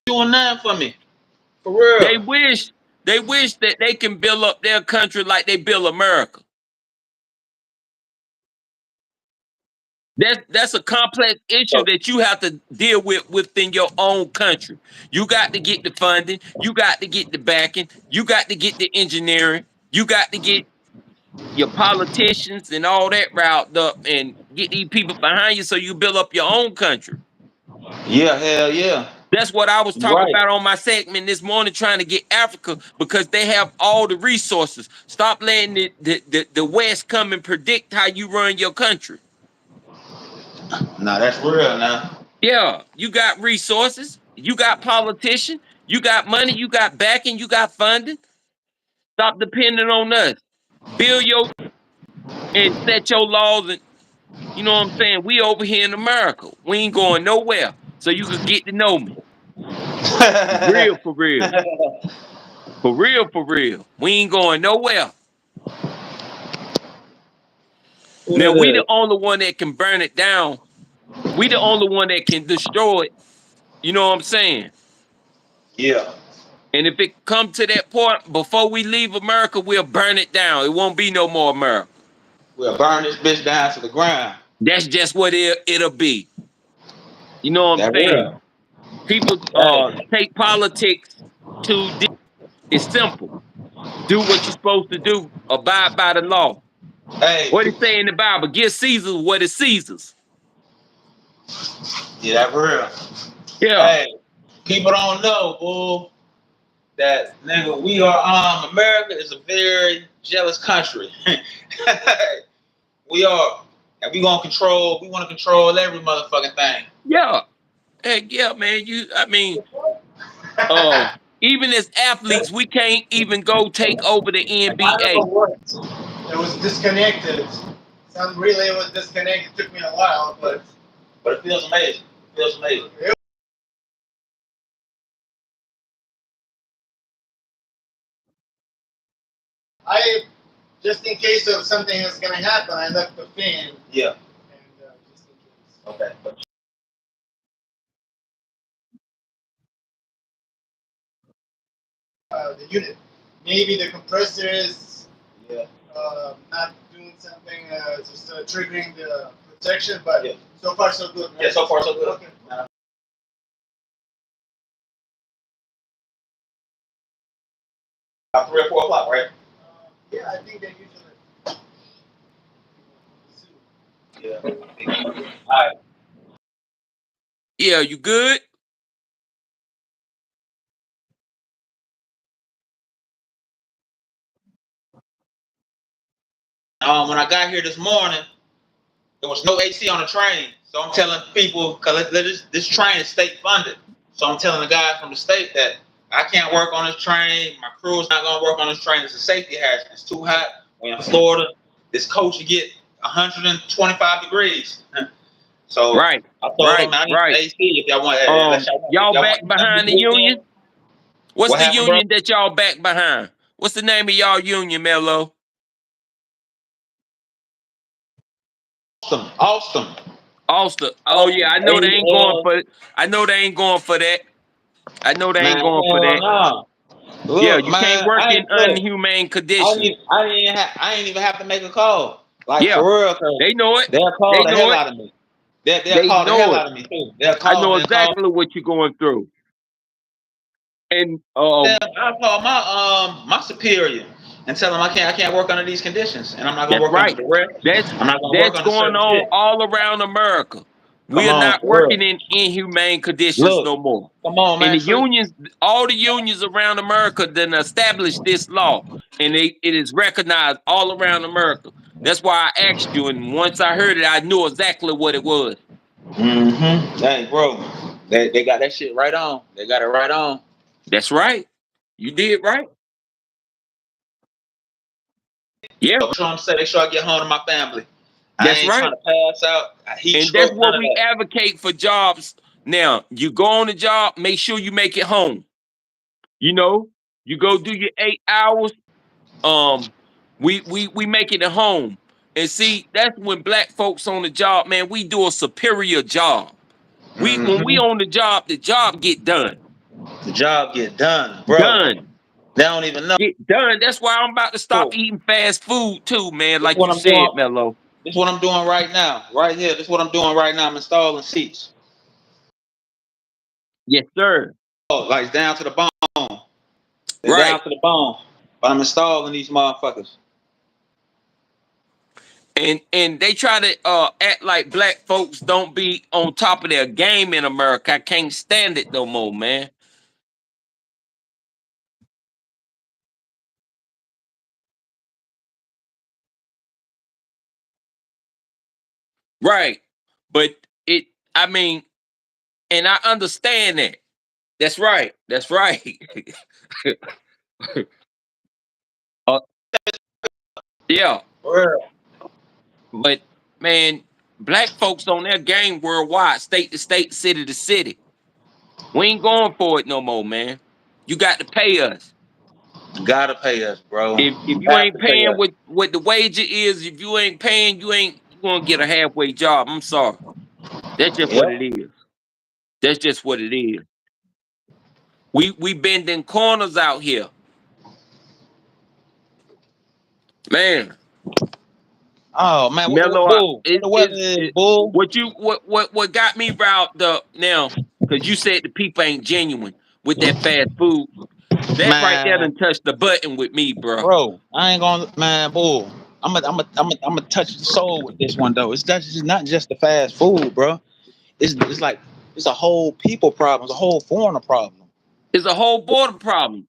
Doing nothing for me. For They real. wish they wish that they can build up their country like they build America. That's a complex issue So, that you have to deal with within your own country. You got to get the funding, you got to get the backing, you got to get the engineering, you got to get your politicians and all that riled up and get these people behind you so you build up your own country. yeah, hell yeah. That's what I was You talking right. about on my segment this morning, trying to get Africa because they have all the resources. Stop letting the West come and predict how you run your country. Nah, that's real now. Yeah, you got resources, you got politicians, you got money, you got backing, you got funding. Stop depending on us. Build your and set your laws, and you know what I'm saying. We over here in America, we ain't going nowhere. So you could get to know me, real for real, for real for real. We ain't going nowhere. Now we Yeah. the only one that can burn it down. We the only one that can destroy it. You know what I'm saying? Yeah. And if it come to that point before we leave America, we'll burn it down. It won't be no more America. We'll burn this bitch down to the ground. That's just what it'll be. You know what I'm That saying? real. People Hey, take politics too deep. It's simple. Do what you're supposed to do. Abide by the law. hey, What it say in the Bible? Give Caesar what is Caesar's. yeah, that real. Yeah. Hey, people don't know, fool, that nigga, we are America is a very jealous country. We are. And we wanna control every motherfucking thing. Yeah. Heck yeah, man. Uh, even as athletes, we can't even go take over the I don't know NBA. what. It was disconnected. Some relay was disconnected. It took me a while, But it feels amazing. It feels amazing. I just in case of something is gonna happen, I left the fan. Yeah. And just in case. Okay. The unit. Maybe the compressor is Yeah. not doing something, just triggering the protection, but Yeah. so far so good. Right? Yeah, so far so good. Okay. About 3 or 4 o'clock, right? Yeah, I think they usually. Yeah. All right. Yeah, you good? When I got here this morning, there was no AC on the train. So I'm telling people, because this train is state funded. So I'm telling the guys from the state that I can't work on this train. My crew's not going to work on this train. It's a safety hazard. It's too hot. We're in Florida. This coach, you get 125 degrees. So Right, I told them I need right. AC if y'all want. Y'all back behind the union? What's What the happened, bro? union that y'all back behind? What's the name of y'all union, Mello? Austin. Ulster. Oh yeah, I know they ain't going for it. I know they ain't going for that. I know they ain't Man, going for that. no. Look, Yeah, you can't man, work in unhumane conditions. I ain't even have to make a call. Like Yeah, for real, cause they know it. they'll call They the know hell it. out of me. They'll They call the know hell it. out of me too. They'll I call know me and call. exactly what you're going through. And I call my superior and tell them I can't work under these conditions, and I'm not gonna that's work under right. duress. I'm not gonna work That's under going certain on shit. all around America. Come We are on, not for real. working in inhumane conditions Look, no more. come on, And man. the unions, all the unions around America then established this law. And it is recognized all around America. That's why I asked you. And once I heard it, I knew exactly what it was. Mm-hmm. Hey, bro, they got that shit right on. They got it right on. That's right. You did right. Yeah, So I'm saying, make sure I get home to my family. I that's ain't right. trying to pass out. I heat And that's stroke, none what of we that. advocate for jobs. Now, you go on the job, make sure you make it home. You know, you go do your 8 hours. We make it at home. And see, that's when black folks on the job, man, we do a superior job. When we on the job get done. The job get done, bro. Done. They don't even know. Get done. That's why I'm about to stop This eating fast food too, man. is Like what you I'm doing. said, Mello. This is what I'm doing right now, right here. This is what I'm doing right now. I'm installing seats. Yes, sir. Oh, like down to the bone. They're Right. down to the bone. But I'm installing these motherfuckers. And they try to act like black folks don't be on top of their game in America. I can't stand it no more, man. Right. But I mean, and I understand that. That's right. That's right. uh, yeah. For But man, black folks on their game worldwide, state to state, city to city. We ain't going for it no more, man. You got to pay us. real. Gotta pay us, bro. If You you have ain't to pay paying us. what the wage is, if you ain't paying, you gonna get a halfway job. I'm sorry. That's just what it Yep. is. That's just what it is. We bending corners out here. Man, Oh man, Mellow bull. What it the weather is is, it, bull? what got me riled up now, because you said the people ain't genuine with that fast food. That right there Man, done touched the button with me, bro. bro, I ain't gonna, man, bull. I'm gonna touch the soul with this one though. It's not just the fast food, bro. It's like it's a whole people problem. It's a whole foreigner problem. It's a whole border problem.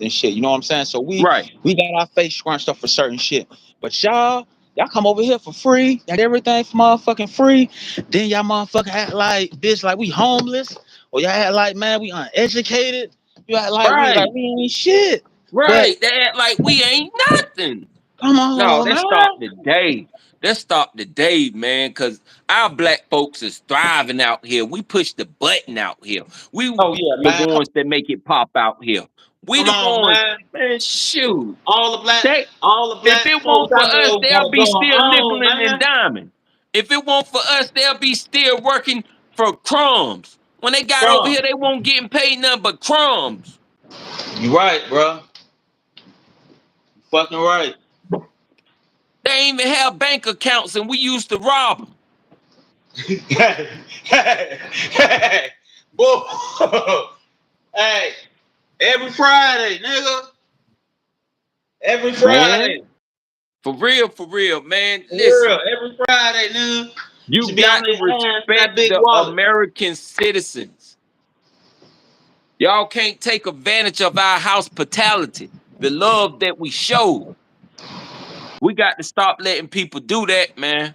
And shit. You know what I'm saying? So Right. we got our face scrunched up for certain shit. But y'all come over here for free, got everything for motherfucking free. Then y'all motherfucking act like bitch, like we homeless, or y'all act like man we uneducated. You act like Right. we ain't shit. But Right. They act like we ain't nothing. come No, on, let's man. stop today. Let's stop today, man, because our black folks is thriving out here. We push the button out here. We Oh yeah, the man. ones that make it pop out here. We Come the on, ones, man. man, shoot. All the If black it folks won't for I us, know got they'll it be going still on, nickeling and man. diming. If it won't for us, they'll be still working for crumbs. When they got over Bro, here, they won't getting paid nothing but crumbs. you right, bro. You fucking right. They ain't even have bank accounts, and we used to rob them. Hey, boy. Hey, every Friday, nigga. Every Man, Friday. for real, man. For Listen, real, every Friday, nigga. You you should be on got to their ass in that respect big the wallet. American citizens. Y'all can't take advantage of our hospitality, the love that we show. We got to stop letting people do that, man.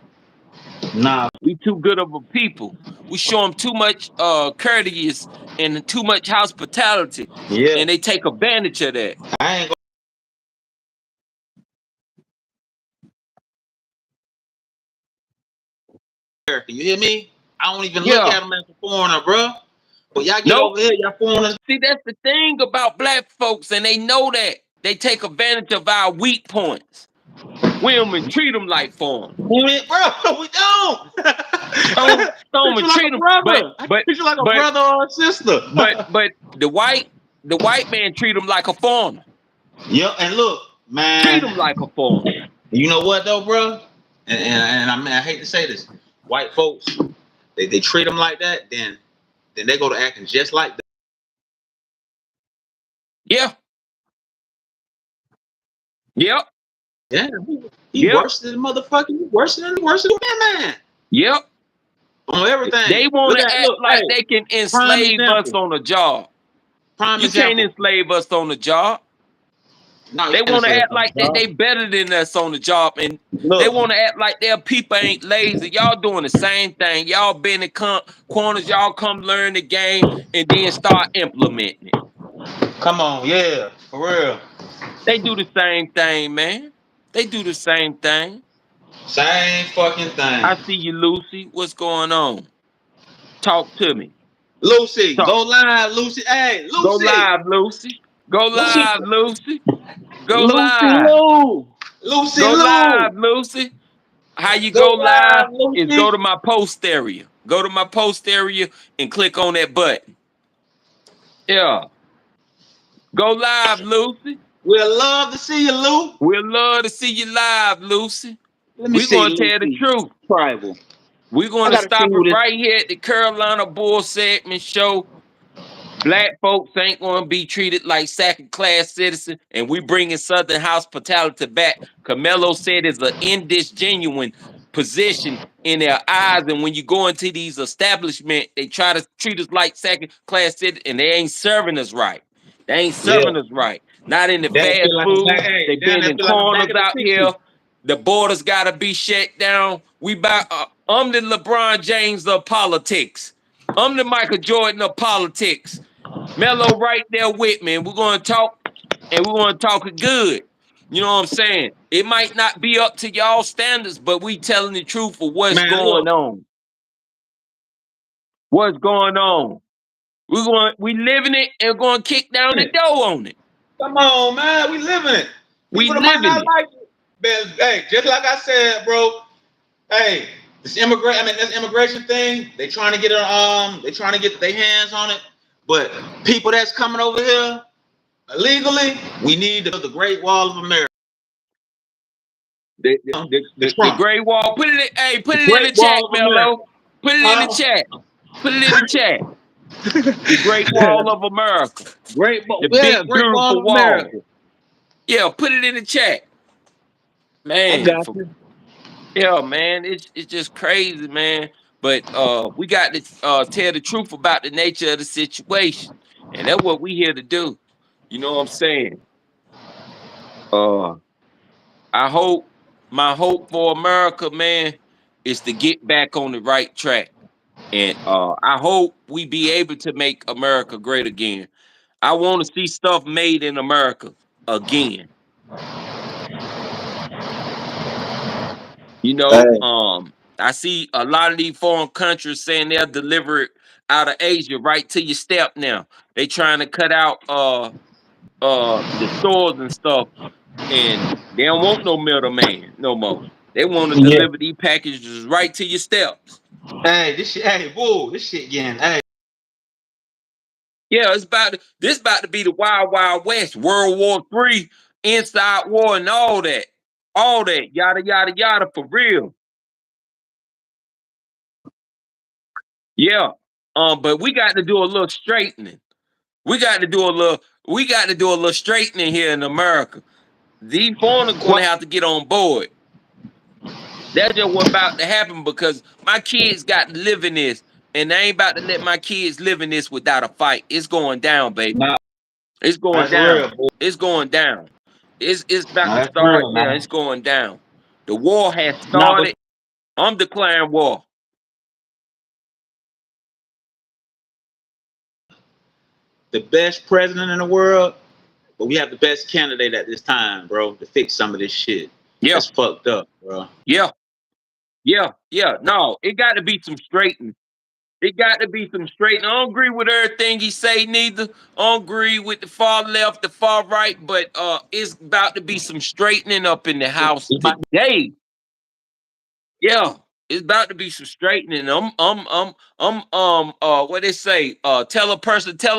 Nah, We too good of a people. We show them too much courteous and too much hospitality, yeah, and they take advantage of that. I ain't gonna. You hear me? I don't even look Yeah. at them as a foreigner, bro. But y'all get Nope. over here, y'all foreigners. See, that's the thing about black folks, and they know that. They take advantage of our weak points. We don't even treat them like foreigners. Bro, we don't. Don't Treat even you like treat a them. brother. I treat you like a But brother or a sister. but the white man treat them like a foreigner. Yep, and look, Treat man. them like a foreigner. You know what though, bro? And I hate to say this, white folks, they treat them like that, then they go to acting just like that. Yeah. Yep. Yeah, he Yep. worse than motherfucking. He worse than man. Yep. On everything. They want to act like hey, they can prime enslave us example. on a job. Prime You can't example. enslave us on the job. No, They you can't want to say act that, like that dog. they better than us on the job, and they Look, want to act like their people ain't lazy. Y'all doing the same thing. Y'all been in corners. Y'all come learn the game and then start implementing it. come on, yeah, for real. They do the same thing, man. They do the same thing. Same fucking thing. I see you, Lucy. What's going on? Talk to me. Lucy, Talk. go live, Lucy. Hey, Go Lucy. live, Lucy. Go Lucy. live, Lucy. Go Lucy live. Lou. Lucy Go Lou. live, Lucy. How you Go go live live, is go Lucy. to my post area. Go to my post area and click on that button. Yeah. Go live, Lucy. We'll love to see you, Lou. We'd love to see you live, Lucy. Let me We're see going to tell the Lucy. truth. Tribal. We're I going to gotta see stop who it this. right here at the Carolina Bull Segment Show. Black folks ain't going to be treated like second-class citizens, and we bringing Southern hospitality back. Camelo said it's an indigent position in their eyes, and when you go into these establishments, they try to treat us like second-class citizens, and they ain't serving us right. They ain't Yeah. serving us right. Not in the That fast feel like a food. back. Hey, They damn, been that in feel like a back corners of the out here. 60s. The borders got to be shut down. I'm the LeBron James of politics. I'm the Michael Jordan of politics. Mello right there with me, and we're going to talk, and we're going to talk it good. You know what I'm saying? It might not be up to y'all standards, but we telling the truth of what's Man, going look. on. What's going on? We living it and going to kick down the door on it. Come on, man. We living it. We People that might living not it. like it. Man, hey, just like I said, bro. Hey, this immigration thing, they trying to get their hands on it. But people that's coming over here illegally, we need the Great Wall of America. The Trump. Great Wall. Put it in Great the chat, Wall of America. Mello. Put it in the chat. Put it in the chat. The Great Wall of America. The big Great Wall beautiful of wall. America. Yeah, put it in the chat. I Man, got you. yeah, man, it's just crazy, man. But we got to tell the truth about the nature of the situation, and that's what we here to do. You know what I'm saying? Uh, I hope my hope for America, man, is to get back on the right track, and I hope we be able to make America great again. I want to see stuff made in America again. You know, Hey, I see a lot of these foreign countries saying they'll deliver it out of Asia right to your step now. They trying to cut out the stores and stuff, and they don't want no middleman no more. They want to yeah. deliver these packages right to your steps. Hey, this shit. Hey, whoa, this shit getting. Hey, Yeah, this about to be the Wild Wild West, World War III, Inside War, and all that, yada yada yada, for real. Yeah, but we got to do a little straightening. We got to do a little. We got to do a little straightening here in America. These foreigners going to what? have to get on board. That's just what about to happen because my kids got to live in this, and I ain't about to let my kids live in this without a fight. It's going down, baby. Nah, It's going that's down. real, boy. It's going down. It's about Nah, to that's start. real, Yeah, man. it's going down. The war has Nah, but started. I'm declaring war. the best president in the world, but we have the best candidate at this time, bro, to fix some of this shit. Yeah, That's fucked up, bro. yeah, yeah, yeah. No, it got to be some straightening. It got to be some straightening. I don't agree with everything he say, neither. I don't agree with the far left, the far right, but it's about to be some straightening up in the house It might today. Yeah, it's about to be some straightening. What they say? Tell a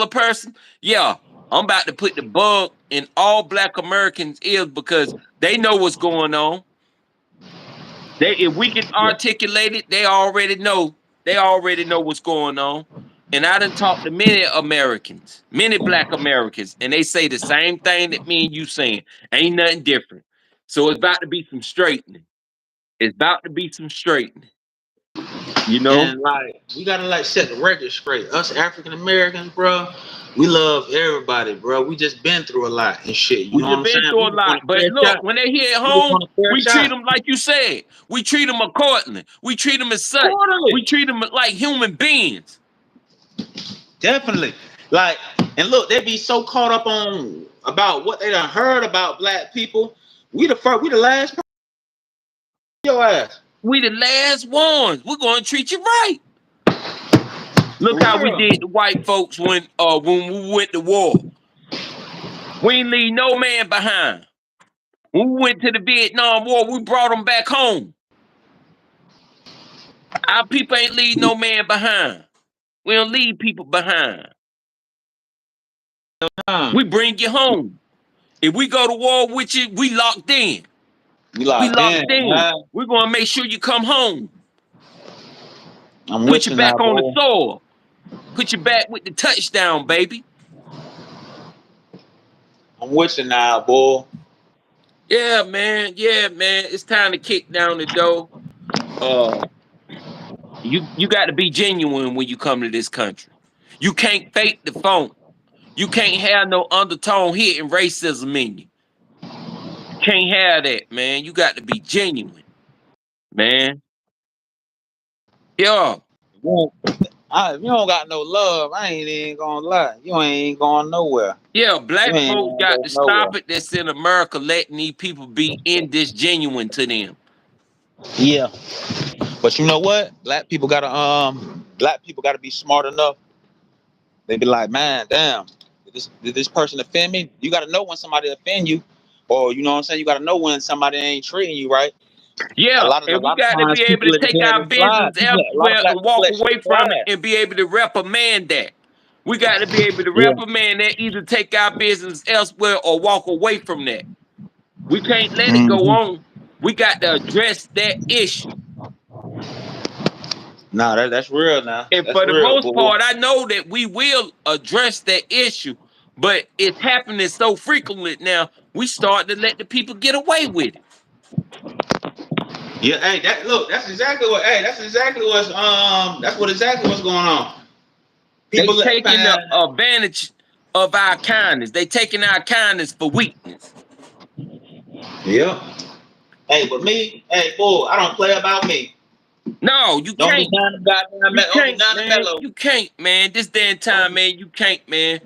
person. Yeah, I'm about to put the bug in all Black Americans' ears because they know what's going on. If we can yeah. articulate it, they already know. They already know what's going on. And I done talked to many Americans, many Black Americans, and they say the same thing that me and you saying. Ain't nothing different. So it's about to be some straightening. It's about to be some straightening. You know? And like we gotta like set the record straight. Us African Americans, bro, we love everybody, bro. We just been through a lot and shit. You We know what just I'm been saying? through We a just want lot. a But fair look, shot. when they here at We just home, want a fair we treat shot. them like you said. We treat them accordingly. We treat them as such. Totally. We treat them like human beings. Definitely. Like, and look, they be so caught up on about what they done heard about Black people. We the last person your ass. We the last ones. We're gonna treat you right. Look For how we real. did the white folks when we went to war. We ain't leave no man behind. When we went to the Vietnam War, we brought them back home. Our people ain't leave no man behind. We don't leave people behind. We bring you home. If we go to war with you, we locked in. We We locked in, locked in. man. We're gonna make sure you come home. I'm Put with you you now, back on the boy. soil. Put you back with the touchdown, baby. I'm with you now, boy. Yeah, man. Yeah, man. It's time to kick down the door. Uh, you got to be genuine when you come to this country. You can't fake the phone. You can't have no undertone hitting racism in you. Can't have that, man. You got to be genuine, man. Yeah, If you don't got no love, I ain't even gonna lie. You ain't going nowhere. yeah. You Black ain't folks gonna got go to nowhere. stop it. That's in America, letting these people be in this genuine to them. Yeah. But you know what? Black people gotta be smart enough. They be like, man, damn, did this person offend me? You gotta know when somebody offend you. Or you know what I'm saying? You gotta know when somebody ain't treating you right. A Yeah, lot of and we got to times be able people to let take our it slide. business A lot of elsewhere Black and people walk let shit away from it slide. and be able to reprimand that. We got to be able to Yeah. reprimand that, either take our business elsewhere or walk away from that. We can't let it go Mm-hmm. on. We got to address that issue. Nah, that's real now. And That's for the real, most boo. part, I know that we will address that issue, but it's happening so frequently now, we start to let the people get away with it. Yeah, hey, that's exactly what's going on. They People let taking the man, advantage of our kindness. They taking our kindness for weakness. yeah. Hey, but me, hey, boy, I don't play about me. No, you Don't be can't. none of goddamn You don't do can't, nothing man. mellow. You can't, man. This damn time, Don't, man. You can't, man.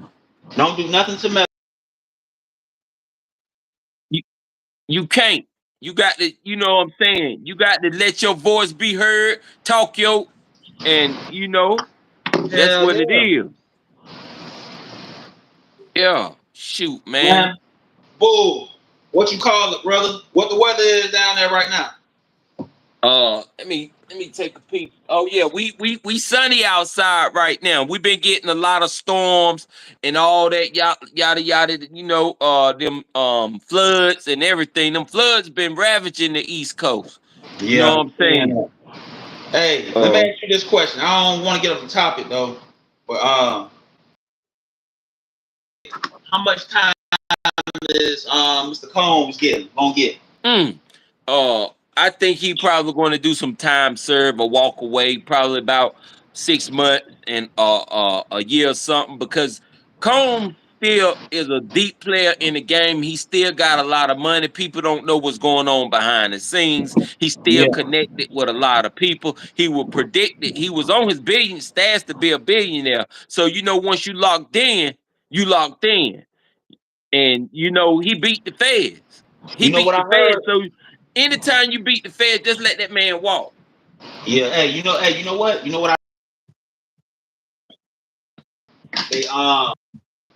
don't do nothing to mellow. You you can't. You got to, you know what I'm saying? You got to let your voice be heard, talk and that's Hell what it yeah. is. Yeah. Shoot, man. Man, bull. What you call it, brother? What the weather is down there right now? Let me take a peek. Oh yeah, we sunny outside right now. We've been getting a lot of storms and all that yada yada. Them floods and everything. Them floods been ravaging the East Coast. You know Yeah. what I'm saying? Hey, let me Uh, ask you this question. I don't want to get off the topic though, but how much time is Mr. Combs gonna get? mm, I think he probably going to do some time serve or walk away. Probably about 6 months and a year or something, because Combs still is a deep player in the game. He still got a lot of money. People don't know what's going on behind the scenes. He's still Yeah. connected with a lot of people. He was predicted. He was on his billion stats to be a billionaire. So once you locked in, you locked in. And he beat the feds. He You know beat what I the feds. heard? So anytime you beat the feds, just let that man walk. Yeah. Hey, you know what? You know what they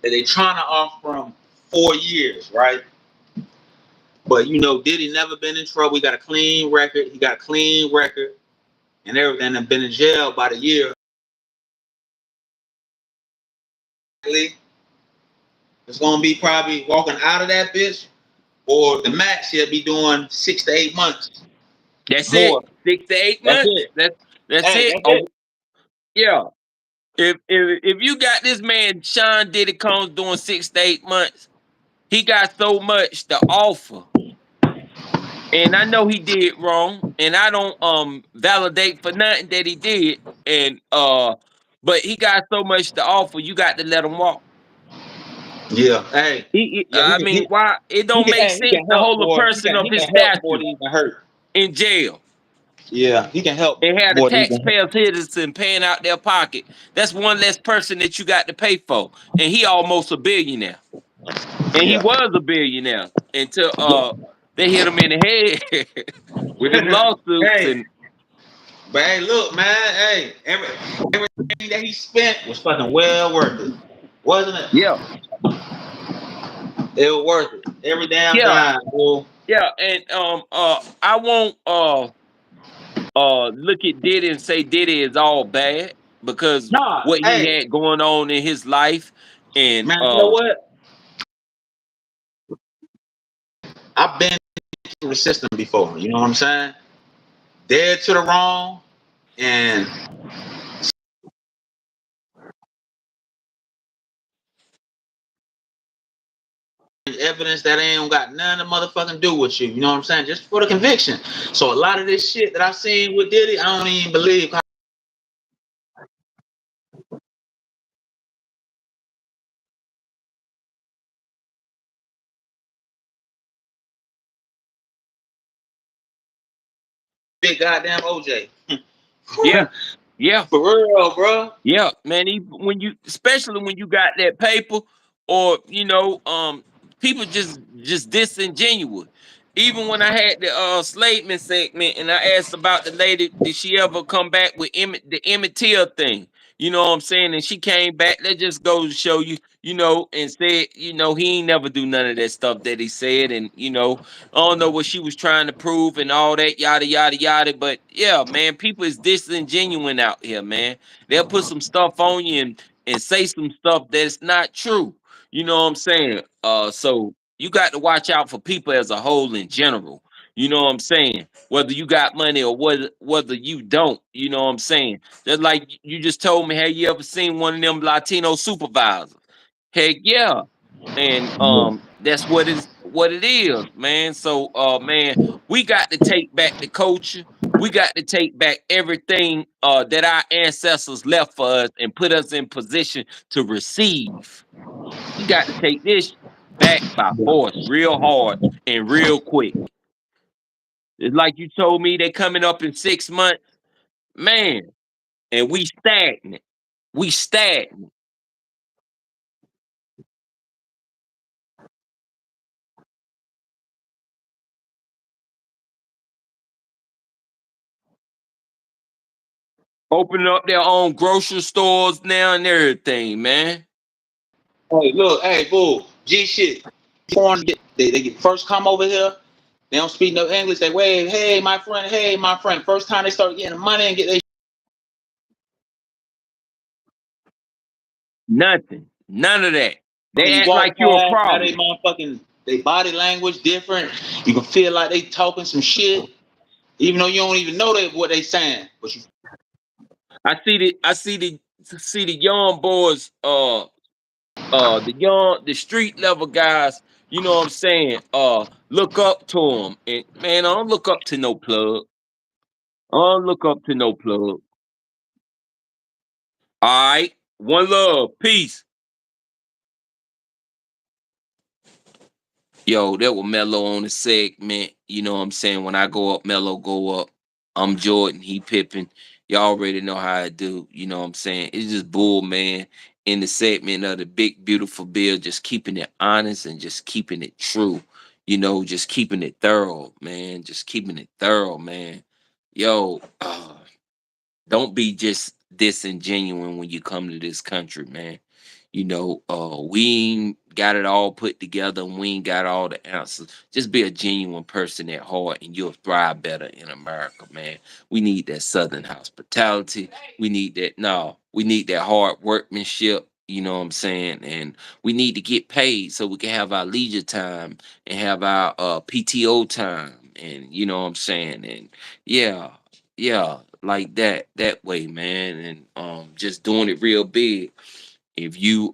they trying to offer him 4 years, right? But Diddy never been in trouble. He got a clean record. He got a clean record and everything. And been in jail about a year. It's gonna be probably walking out of that bitch, or the max he'll be doing 6 to 8 months That's it. more. 6 to 8 months. That's it. That's Hey, it. that's Oh, it. yeah. If you got this man Sean Diddy Combs doing 6 to 8 months, he got so much to offer. And I know he did wrong, and I don't validate for nothing that he did. And but he got so much to offer, you got to let him walk. Yeah. Hey. Yeah. I mean, why it don't make He sense can to help hold a more. person of He his can help more stature than he can hurt. in jail Yeah. He can help and have the more than he can hurt. taxpayers citizen paying out their pocket? That's one less person that you got to pay for, and he almost a billionaire, and he Yeah. was a billionaire until they hit him in the head with them lawsuits. Hey. And But hey, look, man. Hey, everything that he spent was fucking well worth it, wasn't it? yeah, It was worth it. Every damn yeah, dime, bro. yeah, and I won't look at Diddy and say Diddy is all bad, because Nah. what he Hey, had going on in his life. And man. You know what? I've been through the system before. You know what I'm saying? Dead to the wrong, and evidence that ain't got nothing to motherfucking do with you. You know what I'm saying? Just for the conviction. So a lot of this shit that I've seen with Diddy, I don't even believe. Big goddamn OJ. yeah, yeah, For real, bro. yeah, man. Especially when you got that paper, or people just disingenuous. Even when I had the Slateman segment and I asked about the lady, did she ever come back with the Emmett Till thing? You know what I'm saying? And she came back. That just goes to show you, and said, he ain't never do none of that stuff that he said. And I don't know what she was trying to prove and all that, yada yada yada. But yeah, man, people is disingenuous out here, man. They'll put some stuff on you and say some stuff that's not true. You know what I'm saying? So you got to watch out for people as a whole in general. You know what I'm saying? Whether you got money or whether you don't, you know what I'm saying? Just like you just told me, have you ever seen one of them Latino supervisors? Heck yeah. And that's what it is, man. So man, we got to take back the culture. We got to take back everything that our ancestors left for us and put us in position to receive. We got to take this back by force, real hard and real quick. It's like you told me they coming up in 6 months, man, and we stagnant. We stagnant. Opening up their own grocery stores now and everything, man. Hey, look, hey, boo, G shit. Foreigners they get first come over here. They don't speak no English. They wave, hey, my friend, hey, my friend. First time they start getting the money and get their Nothing. None of that. when They you act walk like you a past, now they problem. motherfucking they body language different. You can feel like they talking some shit, even though you don't even know what they saying. But you I see the young boys, the street level guys, you know what I'm saying? Look up to them. And man, I don't look up to no plug. I don't look up to no plug. All right. One love. Peace. Yo, that was Mello on the segment. You know what I'm saying? When I go up, Mello go up. I'm Jordan, he Pippin. Y'all already know how I do. You know what I'm saying? It's just bull, man. In the segment of the big, beautiful bill, just keeping it honest and just keeping it true. You know, just keeping it thorough, man. Just keeping it thorough, man. Yo, don't be just disingenuine when you come to this country, man. You know, we ain't got it all put together and we ain't got all the answers. Just be a genuine person at heart and you'll thrive better in America, man. We need that Southern hospitality. We need that, no, we need that hard workmanship. You know what I'm saying? And we need to get paid so we can have our leisure time and have our PTO time. And you know what I'm saying? And yeah, yeah, like that way, man. And just doing it real big. If you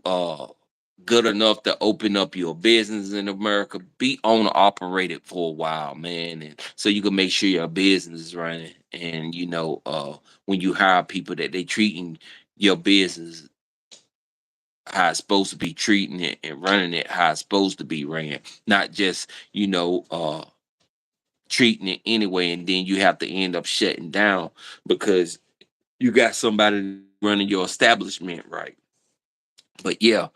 good enough to open up your business in America, be owner operated for a while, man, and so you can make sure your business is running. And you know, when you hire people, that they treating your business how it's supposed to be, treating it and running it how it's supposed to be ran, not just treating it anyway, and then you have to end up shutting down because you got somebody running your establishment right. But yeah,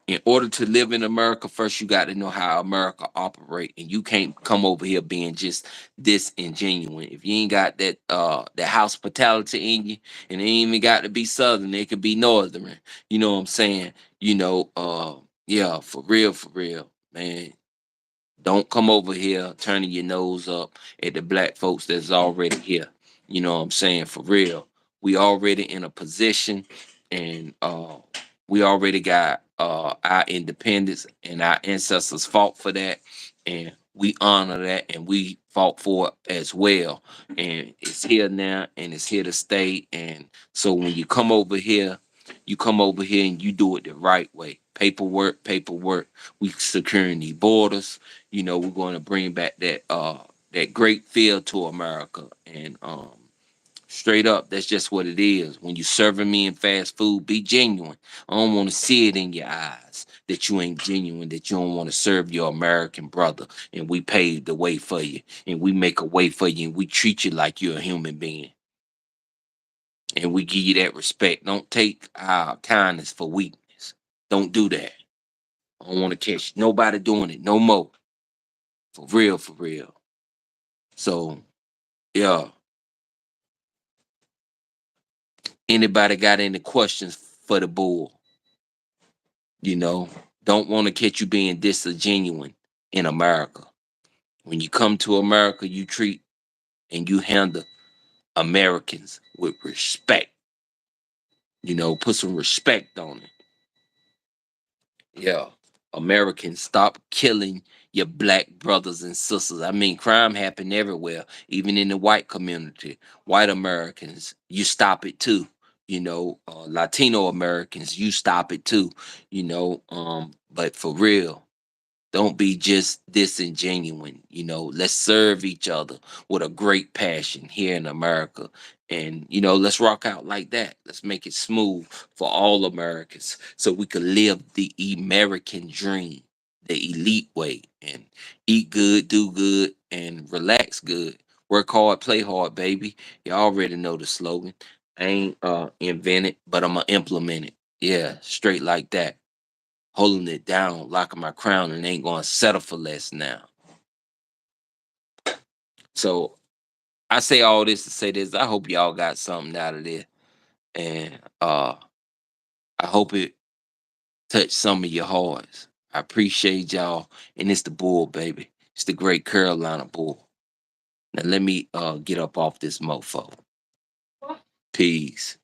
in order to live in America, first you got to know how America operate, and you can't come over here being just disingenuous. If you ain't got that hospitality in you, and it ain't even got to be Southern, it could be Northern. You know what I'm saying? You know, yeah, for real, man. Don't come over here turning your nose up at the black folks that's already here. You know what I'm saying? For real. We already in a position, and we already got our independence, and our ancestors fought for that, and we honor that, and we fought for it as well. And it's here now, and it's here to stay. And so when you come over here, you come over here and you do it the right way. Paperwork, paperwork. We securing the borders. You know, we're going to bring back that great feel to America. And straight up, that's just what it is. When you serving me in fast food, be genuine. I don't want to see it in your eyes that you ain't genuine, that you don't want to serve your American brother. And we pave the way for you, and we make a way for you, and we treat you like you're a human being. And we give you that respect. Don't take our kindness for weakness. Don't do that. I don't want to catch nobody doing it no more. For real, for real. So yeah, anybody got any questions for the bull? You know, don't want to catch you being disingenuine in America. When you come to America, you treat and you handle Americans with respect. You know, put some respect on it. Yeah. Americans, stop killing your black brothers and sisters. I mean, crime happen everywhere, even in the white community. White Americans, you stop it too. You know, Latino Americans, you stop it too. You know, but for real, don't be just disingenuine. You know, let's serve each other with a great passion here in America. And, you know, let's rock out like that. Let's make it smooth for all Americans so we can live the American dream, the elite way, and eat good, do good, and relax good. Work hard, play hard, baby. You already know the slogan. I ain't invent it, but I'm going to implement it. Yeah, straight like that, holding it down, locking my crown, and ain't gonna settle for less now. So I say all this to say this. I hope y'all got something out of this. And I hope it touched some of your hearts. I appreciate y'all. And it's the bull, baby. It's the great Carolina bull. Now let me get up off this mofo. Peace.